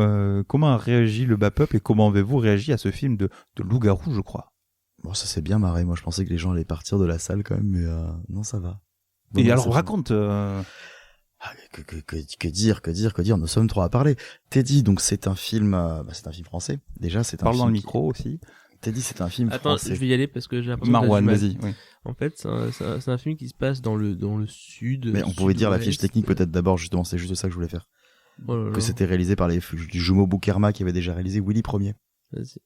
comment a réagi le bas peuple et comment avez-vous réagi à ce film de loup-garou, je crois? Bon, ça s'est bien marré. Moi, je pensais que les gens allaient partir de la salle quand même, mais non, ça va. Bon, et alors, raconte... Que dire, nous sommes trois à parler. Teddy, donc c'est un film français. Déjà, c'est un Parle film dans le micro aussi. Teddy, c'est un film français. Attends, je vais y aller parce que j'ai l'impression Marwan, vas-y. Oui. En fait, c'est un film qui se passe dans le sud. Mais on pouvait dire la fiche technique peut-être d'abord, justement, c'est juste ça que je voulais faire. Que c'était réalisé par les jumeaux Boukerma qui avaient déjà réalisé Willy Ier. Vas-y.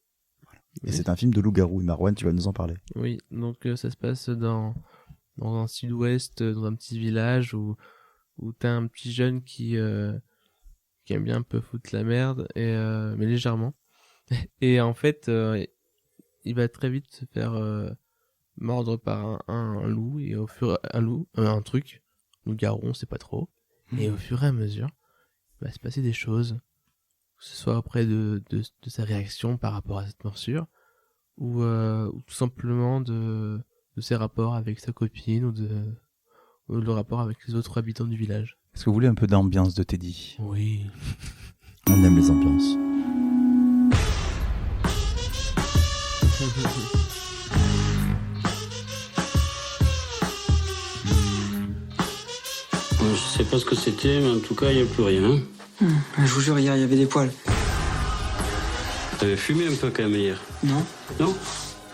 Et c'est un film de loup-garou. Marwan, tu vas nous en parler. Oui, donc ça se passe dans un sud-ouest, dans un petit village où t'as un petit jeune qui aime bien un peu foutre la merde, mais légèrement. Et en fait, il va très vite se faire mordre par un loup, et au fur un truc, loup-garou, on sait pas trop. Et au fur et à mesure, il va se passer des choses, que ce soit auprès de sa réaction par rapport à cette morsure, ou tout simplement de ses rapports avec sa copine, ou le rapport avec les autres habitants du village. Est-ce que vous voulez un peu d'ambiance de Teddy? Oui. On aime les ambiances. Je sais pas ce que c'était, mais en tout cas, il n'y a plus rien. Je vous jure, hier, il y avait des poils. T'avais fumé un peu quand même hier? Non. Non?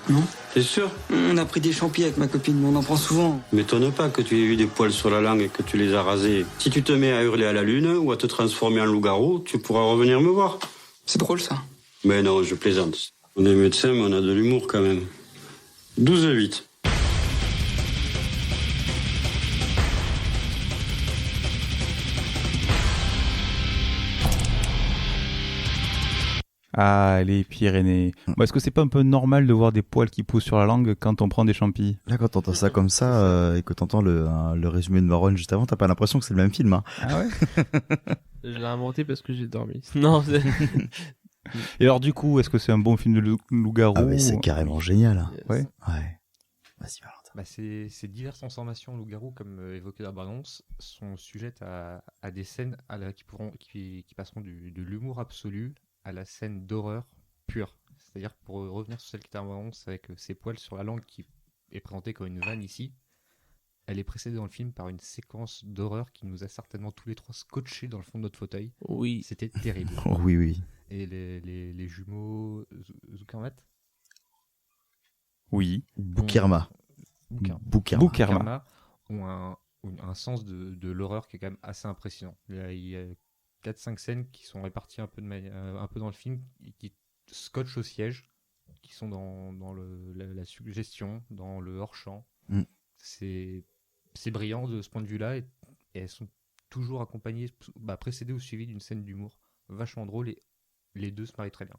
Non. T'es sûr? On a pris des champis avec ma copine, mais on en prend souvent. M'étonne pas que tu aies eu des poils sur la langue et que tu les as rasés. Si tu te mets à hurler à la lune ou à te transformer en loup-garou, tu pourras revenir me voir. C'est drôle, ça. Mais non, je plaisante. On est médecin, mais on a de l'humour quand même. 12-8. Ah, les Pyrénées. Bon, est-ce que c'est pas un peu normal de voir des poils qui poussent sur la langue quand on prend des champis? Là, quand t'entends ça comme ça, et que t'entends le résumé de Marwan juste avant, t'as pas l'impression que c'est le même film, hein. Ah ouais? Je l'ai inventé parce que j'ai dormi. Non, c'est... Et alors, du coup, est-ce que c'est un bon film de loup-garou? Ah, mais c'est carrément génial. Yes. Ouais. Ouais. Vas-y, Valentin. Ces diverses transformations en loup-garou, comme évoqué dans la bande-annonce, sont sujettes à des scènes qui passeront de l'humour absolu à la scène d'horreur pure. C'est-à-dire, pour revenir sur celle qui était en bande-annonce avec ses poils sur la langue qui est présentée comme une vanne ici, elle est précédée dans le film par une séquence d'horreur qui nous a certainement tous les trois scotchés dans le fond de notre fauteuil. Oui. C'était terrible. Oh, oui, oui. Et les jumeaux Zuckermat Oui. Boukerma ont un sens de l'horreur qui est quand même assez impressionnant. Il y a 4-5 scènes qui sont réparties un peu dans le film, qui scotchent au siège, qui sont dans la suggestion, dans le hors-champ. C'est brillant de ce point de vue-là, et elles sont toujours accompagnées, précédées ou suivies d'une scène d'humour vachement drôle, et les deux se marient très bien.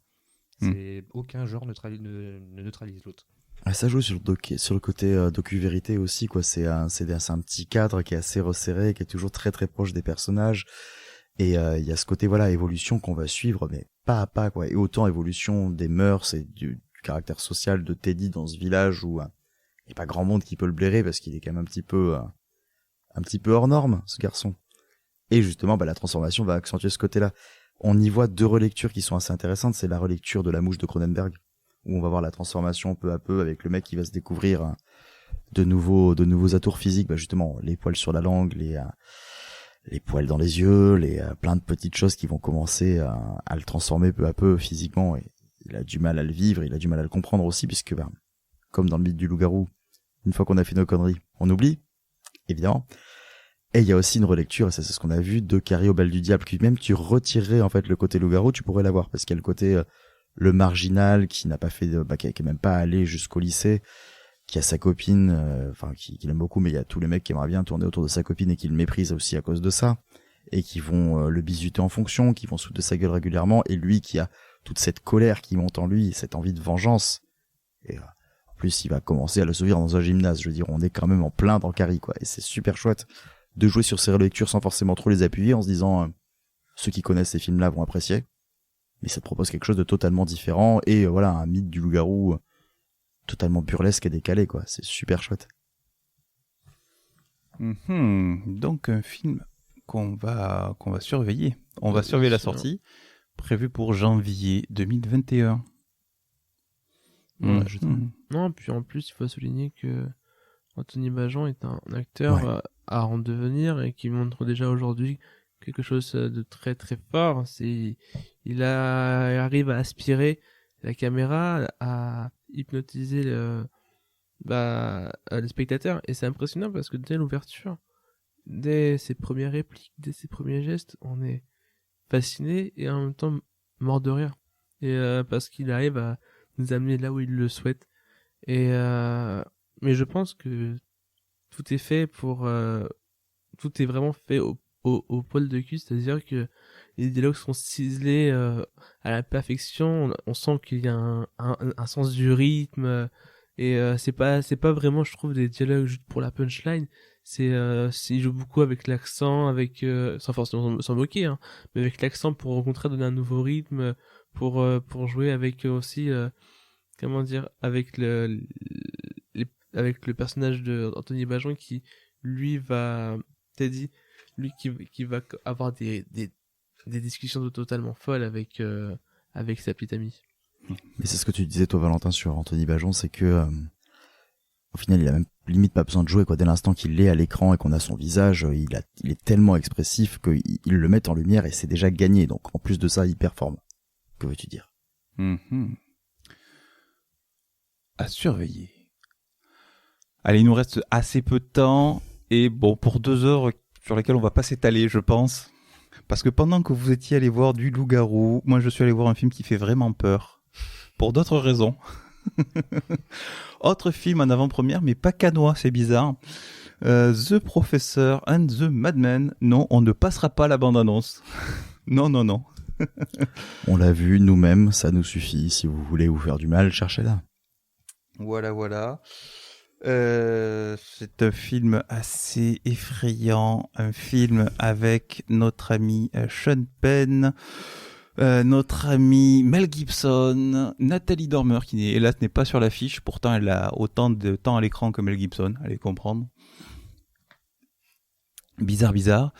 Aucun genre ne neutralise l'autre. Ah, ça joue sur le côté docu-vérité aussi, quoi. C'est un petit cadre qui est assez resserré, qui est toujours très très proche des personnages. Et il y a ce côté, voilà, évolution qu'on va suivre, mais pas à pas, quoi. Et autant évolution des mœurs et du caractère social de Teddy dans ce village où il n'y a pas grand monde qui peut le blairer parce qu'il est quand même un petit peu hors norme, ce garçon. Et justement, la transformation va accentuer ce côté-là. On y voit deux relectures qui sont assez intéressantes. C'est la relecture de La Mouche de Cronenberg, où on va voir la transformation peu à peu avec le mec qui va se découvrir de nouveaux atours physiques, justement, les poils sur la langue, les poils dans les yeux, plein de petites choses qui vont commencer à le transformer peu à peu physiquement, et il a du mal à le vivre, il a du mal à le comprendre aussi, puisque comme dans le mythe du loup-garou, une fois qu'on a fait nos conneries, on oublie, évidemment. Et il y a aussi une relecture, et ça c'est ce qu'on a vu, de Carrie au bal du diable, qui même tu retirerais en fait le côté loup-garou, tu pourrais l'avoir, parce qu'il y a le côté le marginal qui n'a pas fait qui est même pas allé jusqu'au lycée, qui a sa copine, qui l'aime beaucoup, mais il y a tous les mecs qui aimeraient bien tourner autour de sa copine et qui le méprisent aussi à cause de ça, et qui vont le bisuter en fonction, qui vont se foutre de sa gueule régulièrement, et lui qui a toute cette colère qui monte en lui, cette envie de vengeance, et en plus il va commencer à le sauver dans un gymnase, je veux dire, on est quand même en plein dans Carrie, quoi, et c'est super chouette de jouer sur ces relectures sans forcément trop les appuyer, en se disant ceux qui connaissent ces films-là vont apprécier, mais ça te propose quelque chose de totalement différent et voilà, un mythe du loup-garou totalement burlesque et décalé, quoi. C'est super chouette. Donc un film qu'on va surveiller. On va surveiller la sortie, prévue pour janvier 2021. Non, puis en plus, il faut souligner que Anthony Bajon est un acteur à en devenir et qui montre déjà aujourd'hui quelque chose de très très fort. Il arrive à aspirer la caméra, à hypnotiser les spectateurs, et c'est impressionnant parce que dès l'ouverture, dès ses premières répliques, dès ses premiers gestes, on est fasciné et en même temps mort de rire, et parce qu'il arrive à nous amener là où il le souhaite, et mais je pense que tout est fait tout est vraiment fait au poil de cul, c'est-à-dire que les dialogues sont ciselés à la perfection. On sent qu'il y a un sens du rythme, et c'est pas vraiment, je trouve, des dialogues juste pour la punchline. Il joue beaucoup avec l'accent, sans forcément s'en moquer, hein, mais avec l'accent pour au contraire donner un nouveau rythme, pour jouer avec aussi avec le personnage de Anthony Bajon qui lui va qui va avoir des discussions totalement folles avec sa petite amie. Mais c'est ce que tu disais toi, Valentin, sur Anthony Bajon, c'est que au final il a même limite pas besoin de jouer, quoi. Dès l'instant qu'il est à l'écran et qu'on a son visage, il est tellement expressif qu'il le met en lumière et c'est déjà gagné. Donc en plus de ça, il performe. Que veux-tu dire? À surveiller. Allez, il nous reste assez peu de temps, et bon, pour 2 heures sur lesquelles on va pas s'étaler, je pense, parce que pendant que vous étiez allé voir du loup-garou, moi je suis allé voir un film qui fait vraiment peur, pour d'autres raisons. Autre film en avant-première, mais pas canois, c'est bizarre. The Professor and the Madman. Non, on ne passera pas la bande-annonce. Non. On l'a vu nous-mêmes, ça nous suffit. Si vous voulez vous faire du mal, cherchez-la. Voilà. C'est un film assez effrayant, un film avec notre ami Sean Penn, notre ami Mel Gibson, Nathalie Dormer, qui hélas n'est pas sur l'affiche, pourtant elle a autant de temps à l'écran que Mel Gibson, allez comprendre. Bizarre.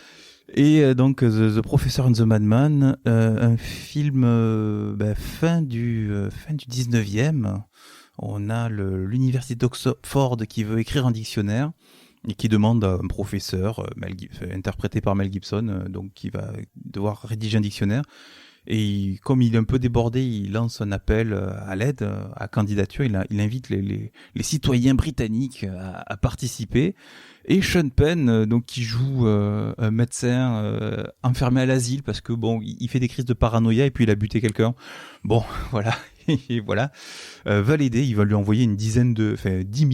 Et donc The Professor and the Madman, un film fin du 19e. On a l'université d'Oxford qui veut écrire un dictionnaire et qui demande à un professeur, interprété par Mel Gibson, donc qui va devoir rédiger un dictionnaire. Et comme il est un peu débordé, il lance un appel à l'aide, à candidature. Il invite les citoyens britanniques à participer. Et Sean Penn, donc qui joue un médecin enfermé à l'asile parce que bon, il fait des crises de paranoïa et puis il a buté quelqu'un. Bon, voilà. Et voilà, va l'aider, il va lui envoyer 10 000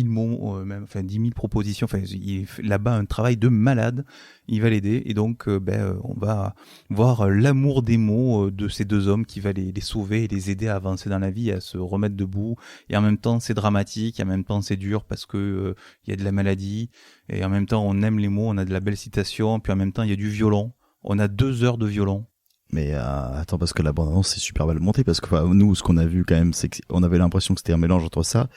mots, 10 000 propositions, il fait là-bas un travail de malade, il va l'aider, et donc on va voir l'amour des mots de ces deux hommes qui va les sauver et les aider à avancer dans la vie, à se remettre debout, et en même temps c'est dramatique, et en même temps c'est dur parce que il y a de la maladie, et en même temps on aime les mots, on a de la belle citation, puis en même temps il y a du violon, on a 2 heures de violon. Mais attends, parce que la bande-annonce c'est super mal montée, parce que nous ce qu'on a vu quand même c'est qu'on avait l'impression que c'était un mélange entre ça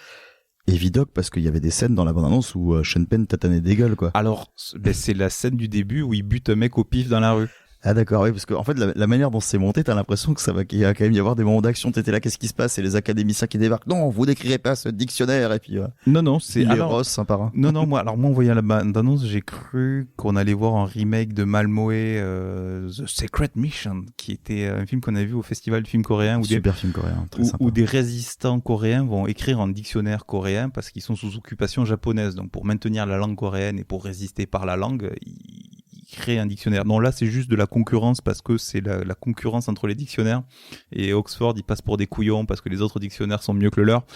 et Vidoc, parce qu'il y avait des scènes dans la bande-annonce où Sean Penn tatanait des gueules, quoi. Alors c'est la scène du début où il bute un mec au pif dans la rue. Ah d'accord, oui, parce que en fait la manière dont c'est monté, t'as l'impression que qu'il va quand même y avoir des moments d'action. T'étais là, qu'est-ce qui se passe? Et les académiciens qui débarquent. Non, vous n'écrirez pas ce dictionnaire. Et puis non, c'est Ross un par un. Non, moi en voyant la bande-annonce, j'ai cru qu'on allait voir un remake de Malmöe, The Secret Mission, qui était un film qu'on a vu au festival du film coréen, film coréen, très sympa. Où des résistants coréens vont écrire un dictionnaire coréen parce qu'ils sont sous occupation japonaise. Donc pour maintenir la langue coréenne et pour résister par la langue, créer un dictionnaire. Non, là c'est juste de la concurrence parce que c'est la concurrence entre les dictionnaires, et Oxford il passe pour des couillons parce que les autres dictionnaires sont mieux que le leur.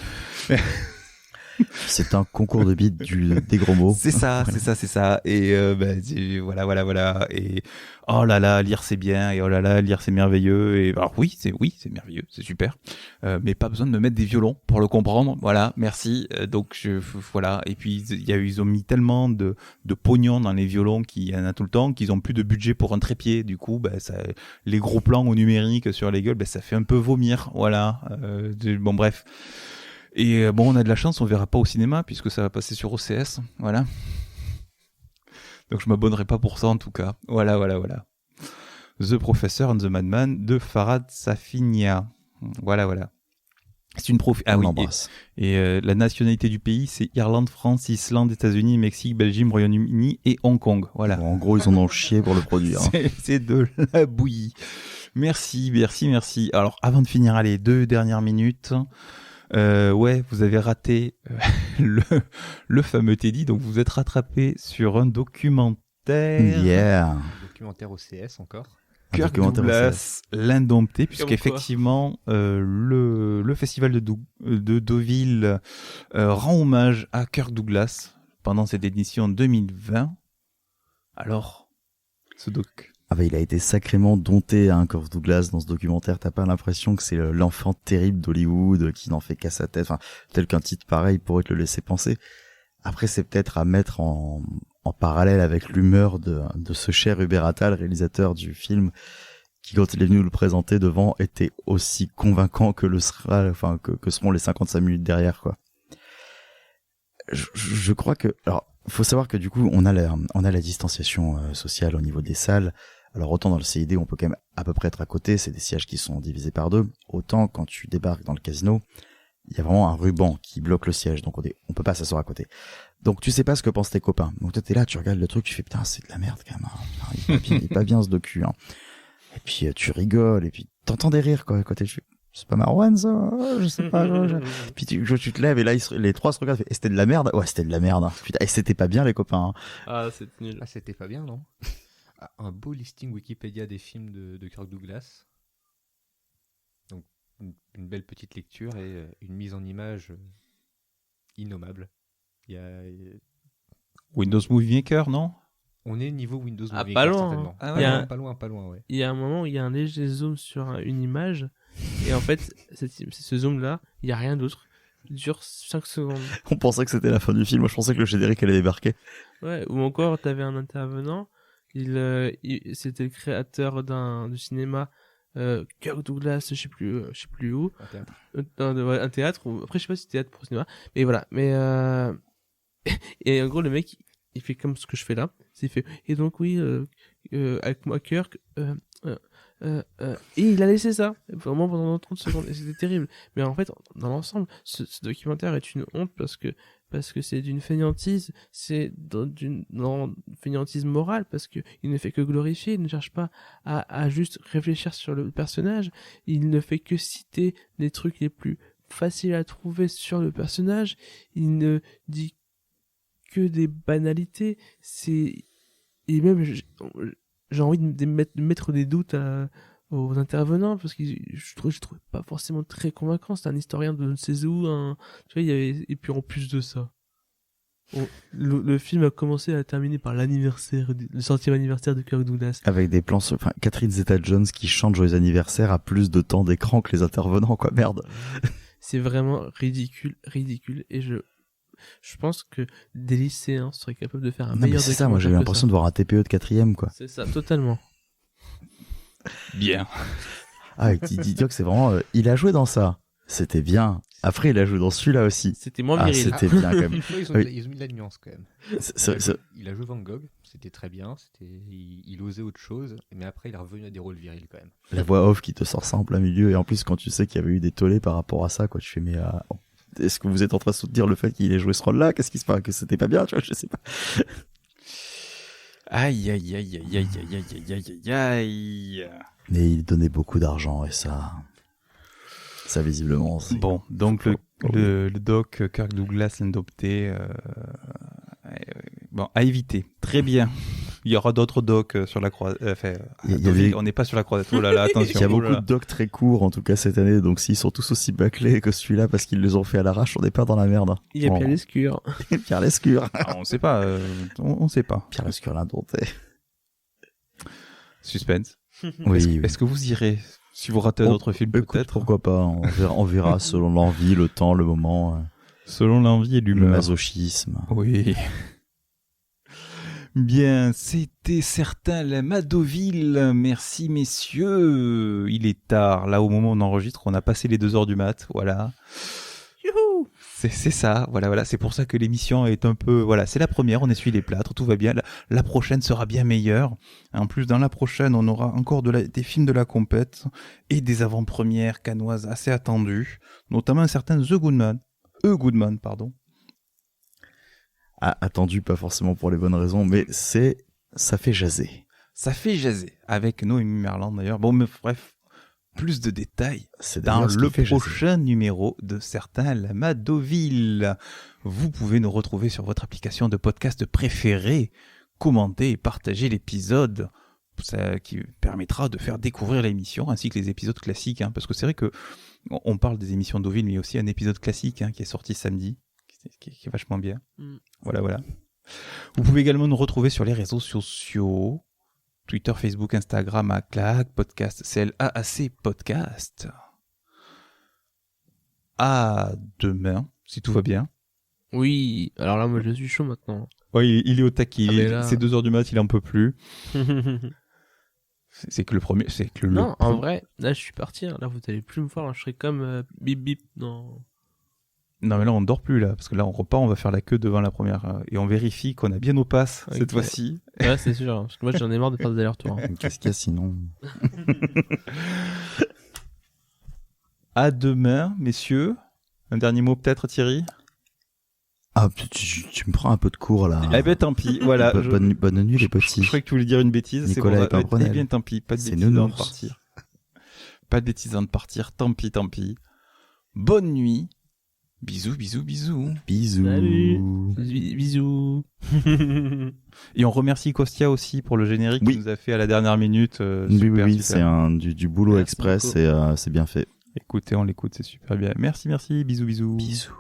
C'est un concours de bites des gros mots. C'est ça, voilà. c'est ça. Et voilà. Et oh là là, lire c'est bien. Et oh là là, lire c'est merveilleux. Et alors oui, c'est merveilleux, c'est super. Mais pas besoin de me mettre des violons pour le comprendre. Voilà, merci. Donc voilà. Et puis ils ont mis tellement de pognon dans les violons qu'il y en a tout le temps qu'ils ont plus de budget pour un trépied. Du coup, les gros plans au numérique sur les gueules, ça fait un peu vomir. Voilà. Bon bref. Et on a de la chance, on verra pas au cinéma puisque ça va passer sur OCS, voilà. Donc je m'abonnerai pas pour ça en tout cas. Voilà. The Professor and the Madman de Farhad Safinia. Voilà. C'est une Et la nationalité du pays, c'est Irlande, France, Islande, États-Unis, Mexique, Belgique, Royaume-Uni et Hong Kong. Voilà. Bon, en gros, ils en ont chié pour le produire. C'est de la bouillie. Merci. Alors, avant de finir, allez, 2 dernières minutes. Vous avez raté le fameux Teddy, donc vous êtes rattrapé sur un documentaire. Yeah. Documentaire OCS encore. Kirk Douglas, l'indompté, puisqu'effectivement le festival de Deauville rend hommage à Kirk Douglas pendant cette édition 2020. Alors, ce doc. Il a été sacrément dompté, Kirk Douglas, dans ce documentaire. T'as pas l'impression que c'est l'enfant terrible d'Hollywood qui n'en fait qu'à sa tête. Enfin, tel qu'un titre pareil pourrait te le laisser penser. Après, c'est peut-être à mettre en parallèle avec l'humeur de ce cher Hubert Attal, réalisateur du film, qui, quand il est venu le présenter devant, était aussi convaincant que que seront les 55 minutes derrière, quoi. Je crois que, alors, faut savoir que du coup, on a la distanciation sociale au niveau des salles. Alors, autant dans le CID, on peut quand même à peu près être à côté, c'est des sièges qui sont divisés par 2. Autant quand tu débarques dans le casino, il y a vraiment un ruban qui bloque le siège, donc on peut pas s'asseoir à côté. Donc tu sais pas ce que pensent tes copains. Donc toi t'es là, tu regardes le truc, tu fais putain c'est de la merde quand même. Il est pas bien ce docu. Hein. Et puis tu rigoles, et puis t'entends des rires quoi à côté. Tu fais c'est pas marrant ça, je sais pas. Puis tu te lèves et là les trois se regardent. Et c'était de la merde. Ouais c'était de la merde. Hein. Putain, et c'était pas bien les copains. Hein. Ah c'était nul. Ah c'était pas bien non. Un beau listing Wikipédia des films de Kirk Douglas. Donc une belle petite lecture et une mise en image innommable. Il y a Windows Movie Maker, non? On est niveau Windows Movie Maker, pas loin, certainement. Ah ouais. Pas loin, ouais. Il y a un moment où il y a un léger zoom sur une image et en fait ce zoom là, il y a rien d'autre. Il dure 5 secondes. On pensait que c'était la fin du film. Moi je pensais que le générique allait débarquer. Ouais, ou encore t'avais un intervenant, c'était le créateur du cinéma Kirk Douglas, je sais plus où. Un théâtre. Après, je sais pas si c'est théâtre pour cinéma. Mais voilà. Et en gros, le mec, il fait comme ce que je fais là. Il fait, et donc, oui, avec moi, Kirk, et il a laissé ça. Vraiment pendant 30 secondes. Et c'était terrible. Mais en fait, dans l'ensemble, ce documentaire est une honte parce que c'est d'une fainéantise, c'est d'une fainéantise morale, parce que il ne fait que glorifier, il ne cherche pas à juste réfléchir sur le personnage, il ne fait que citer les trucs les plus faciles à trouver sur le personnage, il ne dit que des banalités, et même j'ai envie de mettre des doutes aux intervenants parce que je trouvais pas forcément très convaincant. C'est un historien de ne sais où, tu vois, et puis en plus de ça, le film a commencé à terminer par le 1e anniversaire de Kirk Douglas avec des plans sur Catherine Zeta-Jones qui chante Joyeux anniversaire à plus de temps d'écran que les intervenants, quoi. Merde. C'est vraiment ridicule et je pense que des lycéens seraient capables de faire un meilleur documentaire. C'est ça, moi j'ai l'impression de voir un TPE de 4e, quoi. C'est ça, totalement. Bien. Dis-toi que c'est vraiment... il a joué dans ça. C'était bien. Après, il a joué dans celui-là aussi. C'était moins viril. C'était bien, quand même. Ils ont mis de la nuance, quand même. Il a joué Van Gogh. C'était très bien. Il osait autre chose. Mais après, il est revenu à des rôles virils, quand même. La voix off qui te sort ça en plein milieu. Et en plus, quand tu sais qu'il y avait eu des tollés par rapport à ça, quoi, tu fais, mais... est-ce que vous êtes en train de soutenir le fait qu'il ait joué ce rôle-là? Qu'est-ce qui se passe? Que c'était pas bien, tu vois? Je sais pas. Aïe. Mais il donnait beaucoup d'argent, et ça visiblement. Bon, donc le doc Kirk Douglas, l'adopté, à éviter. Très bien. Il y aura d'autres docs sur la croix. On n'est pas sur la croix. Oh là là, attention. Il y a beaucoup de docs très courts, en tout cas cette année. Donc s'ils sont tous aussi bâclés que celui-là parce qu'ils les ont fait à l'arrache, on n'est pas dans la merde. Il y a Pierre Lescure. Pierre Lescure. On sait pas. On sait pas. Pierre Lescure l'indompté. Suspense. Oui. Est-ce que vous irez si vous ratez un autre film peut-être? Pourquoi pas. On verra selon l'envie, le temps, le moment. Selon l'envie et l'humeur. Le masochisme. Oui. Bien, c'était certain la Madoville. Merci messieurs. Il est tard. Là, au moment où on enregistre, on a passé les 2h du mat. Voilà. Youhou! C'est ça. Voilà. C'est pour ça que l'émission est un peu... Voilà, c'est la première. On essuie les plâtres. Tout va bien. La prochaine sera bien meilleure. En plus, dans la prochaine, on aura encore des films de la compète et des avant-premières canoises assez attendues. Notamment un certain The Goodman. Pardon. Attendu, pas forcément pour les bonnes raisons, mais ça fait jaser. Ça fait jaser, avec Noémie Merland d'ailleurs. Bon, mais bref, plus de détails dans le prochain numéro de Certains la Madoville. Vous pouvez nous retrouver sur votre application de podcast préférée, commenter et partager l'épisode, ça qui permettra de faire découvrir l'émission, ainsi que les épisodes classiques, parce que c'est vrai que on parle des émissions Deauville, mais il y a aussi un épisode classique qui est sorti samedi, qui est vachement bien. Voilà. Vous pouvez également nous retrouver sur les réseaux sociaux, Twitter, Facebook, Instagram, à Clac, Podcast, CLAAC Podcast. À demain, si tout va bien. Oui, alors là, moi, je suis chaud maintenant. Ouais, il est au taquet, là... c'est 2h du mat, il en peut plus. c'est que le premier... Non, en vrai, là, je suis parti, là, vous allez plus me voir, là, je serai comme bip bip dans... Non mais là on ne dort plus là, parce que là on repart, on va faire la queue devant la première et on vérifie qu'on a bien nos passes cette fois-ci. Ouais c'est sûr, parce que moi j'en ai marre de faire des allers-retours. Qu'est-ce qu'il y a sinon? À demain messieurs. Un dernier mot peut-être Thierry? Ah tu me prends un peu de cours là. Eh ben tant pis, voilà. Bonne nuit les petits. Je croyais que tu voulais dire une bêtise. Nicolas c'est bon, Eh bien tant pis, pas de bêtises avant de partir. Pas de bêtises avant de partir, tant pis. Bonne nuit. Bisous. Salut. Bisous. Et on remercie Kostia aussi pour le générique qu'il nous a fait à la dernière minute. Super. C'est du boulot express et c'est bien fait. Écoutez, on l'écoute, c'est super bien. Merci. Bisous. Bisous.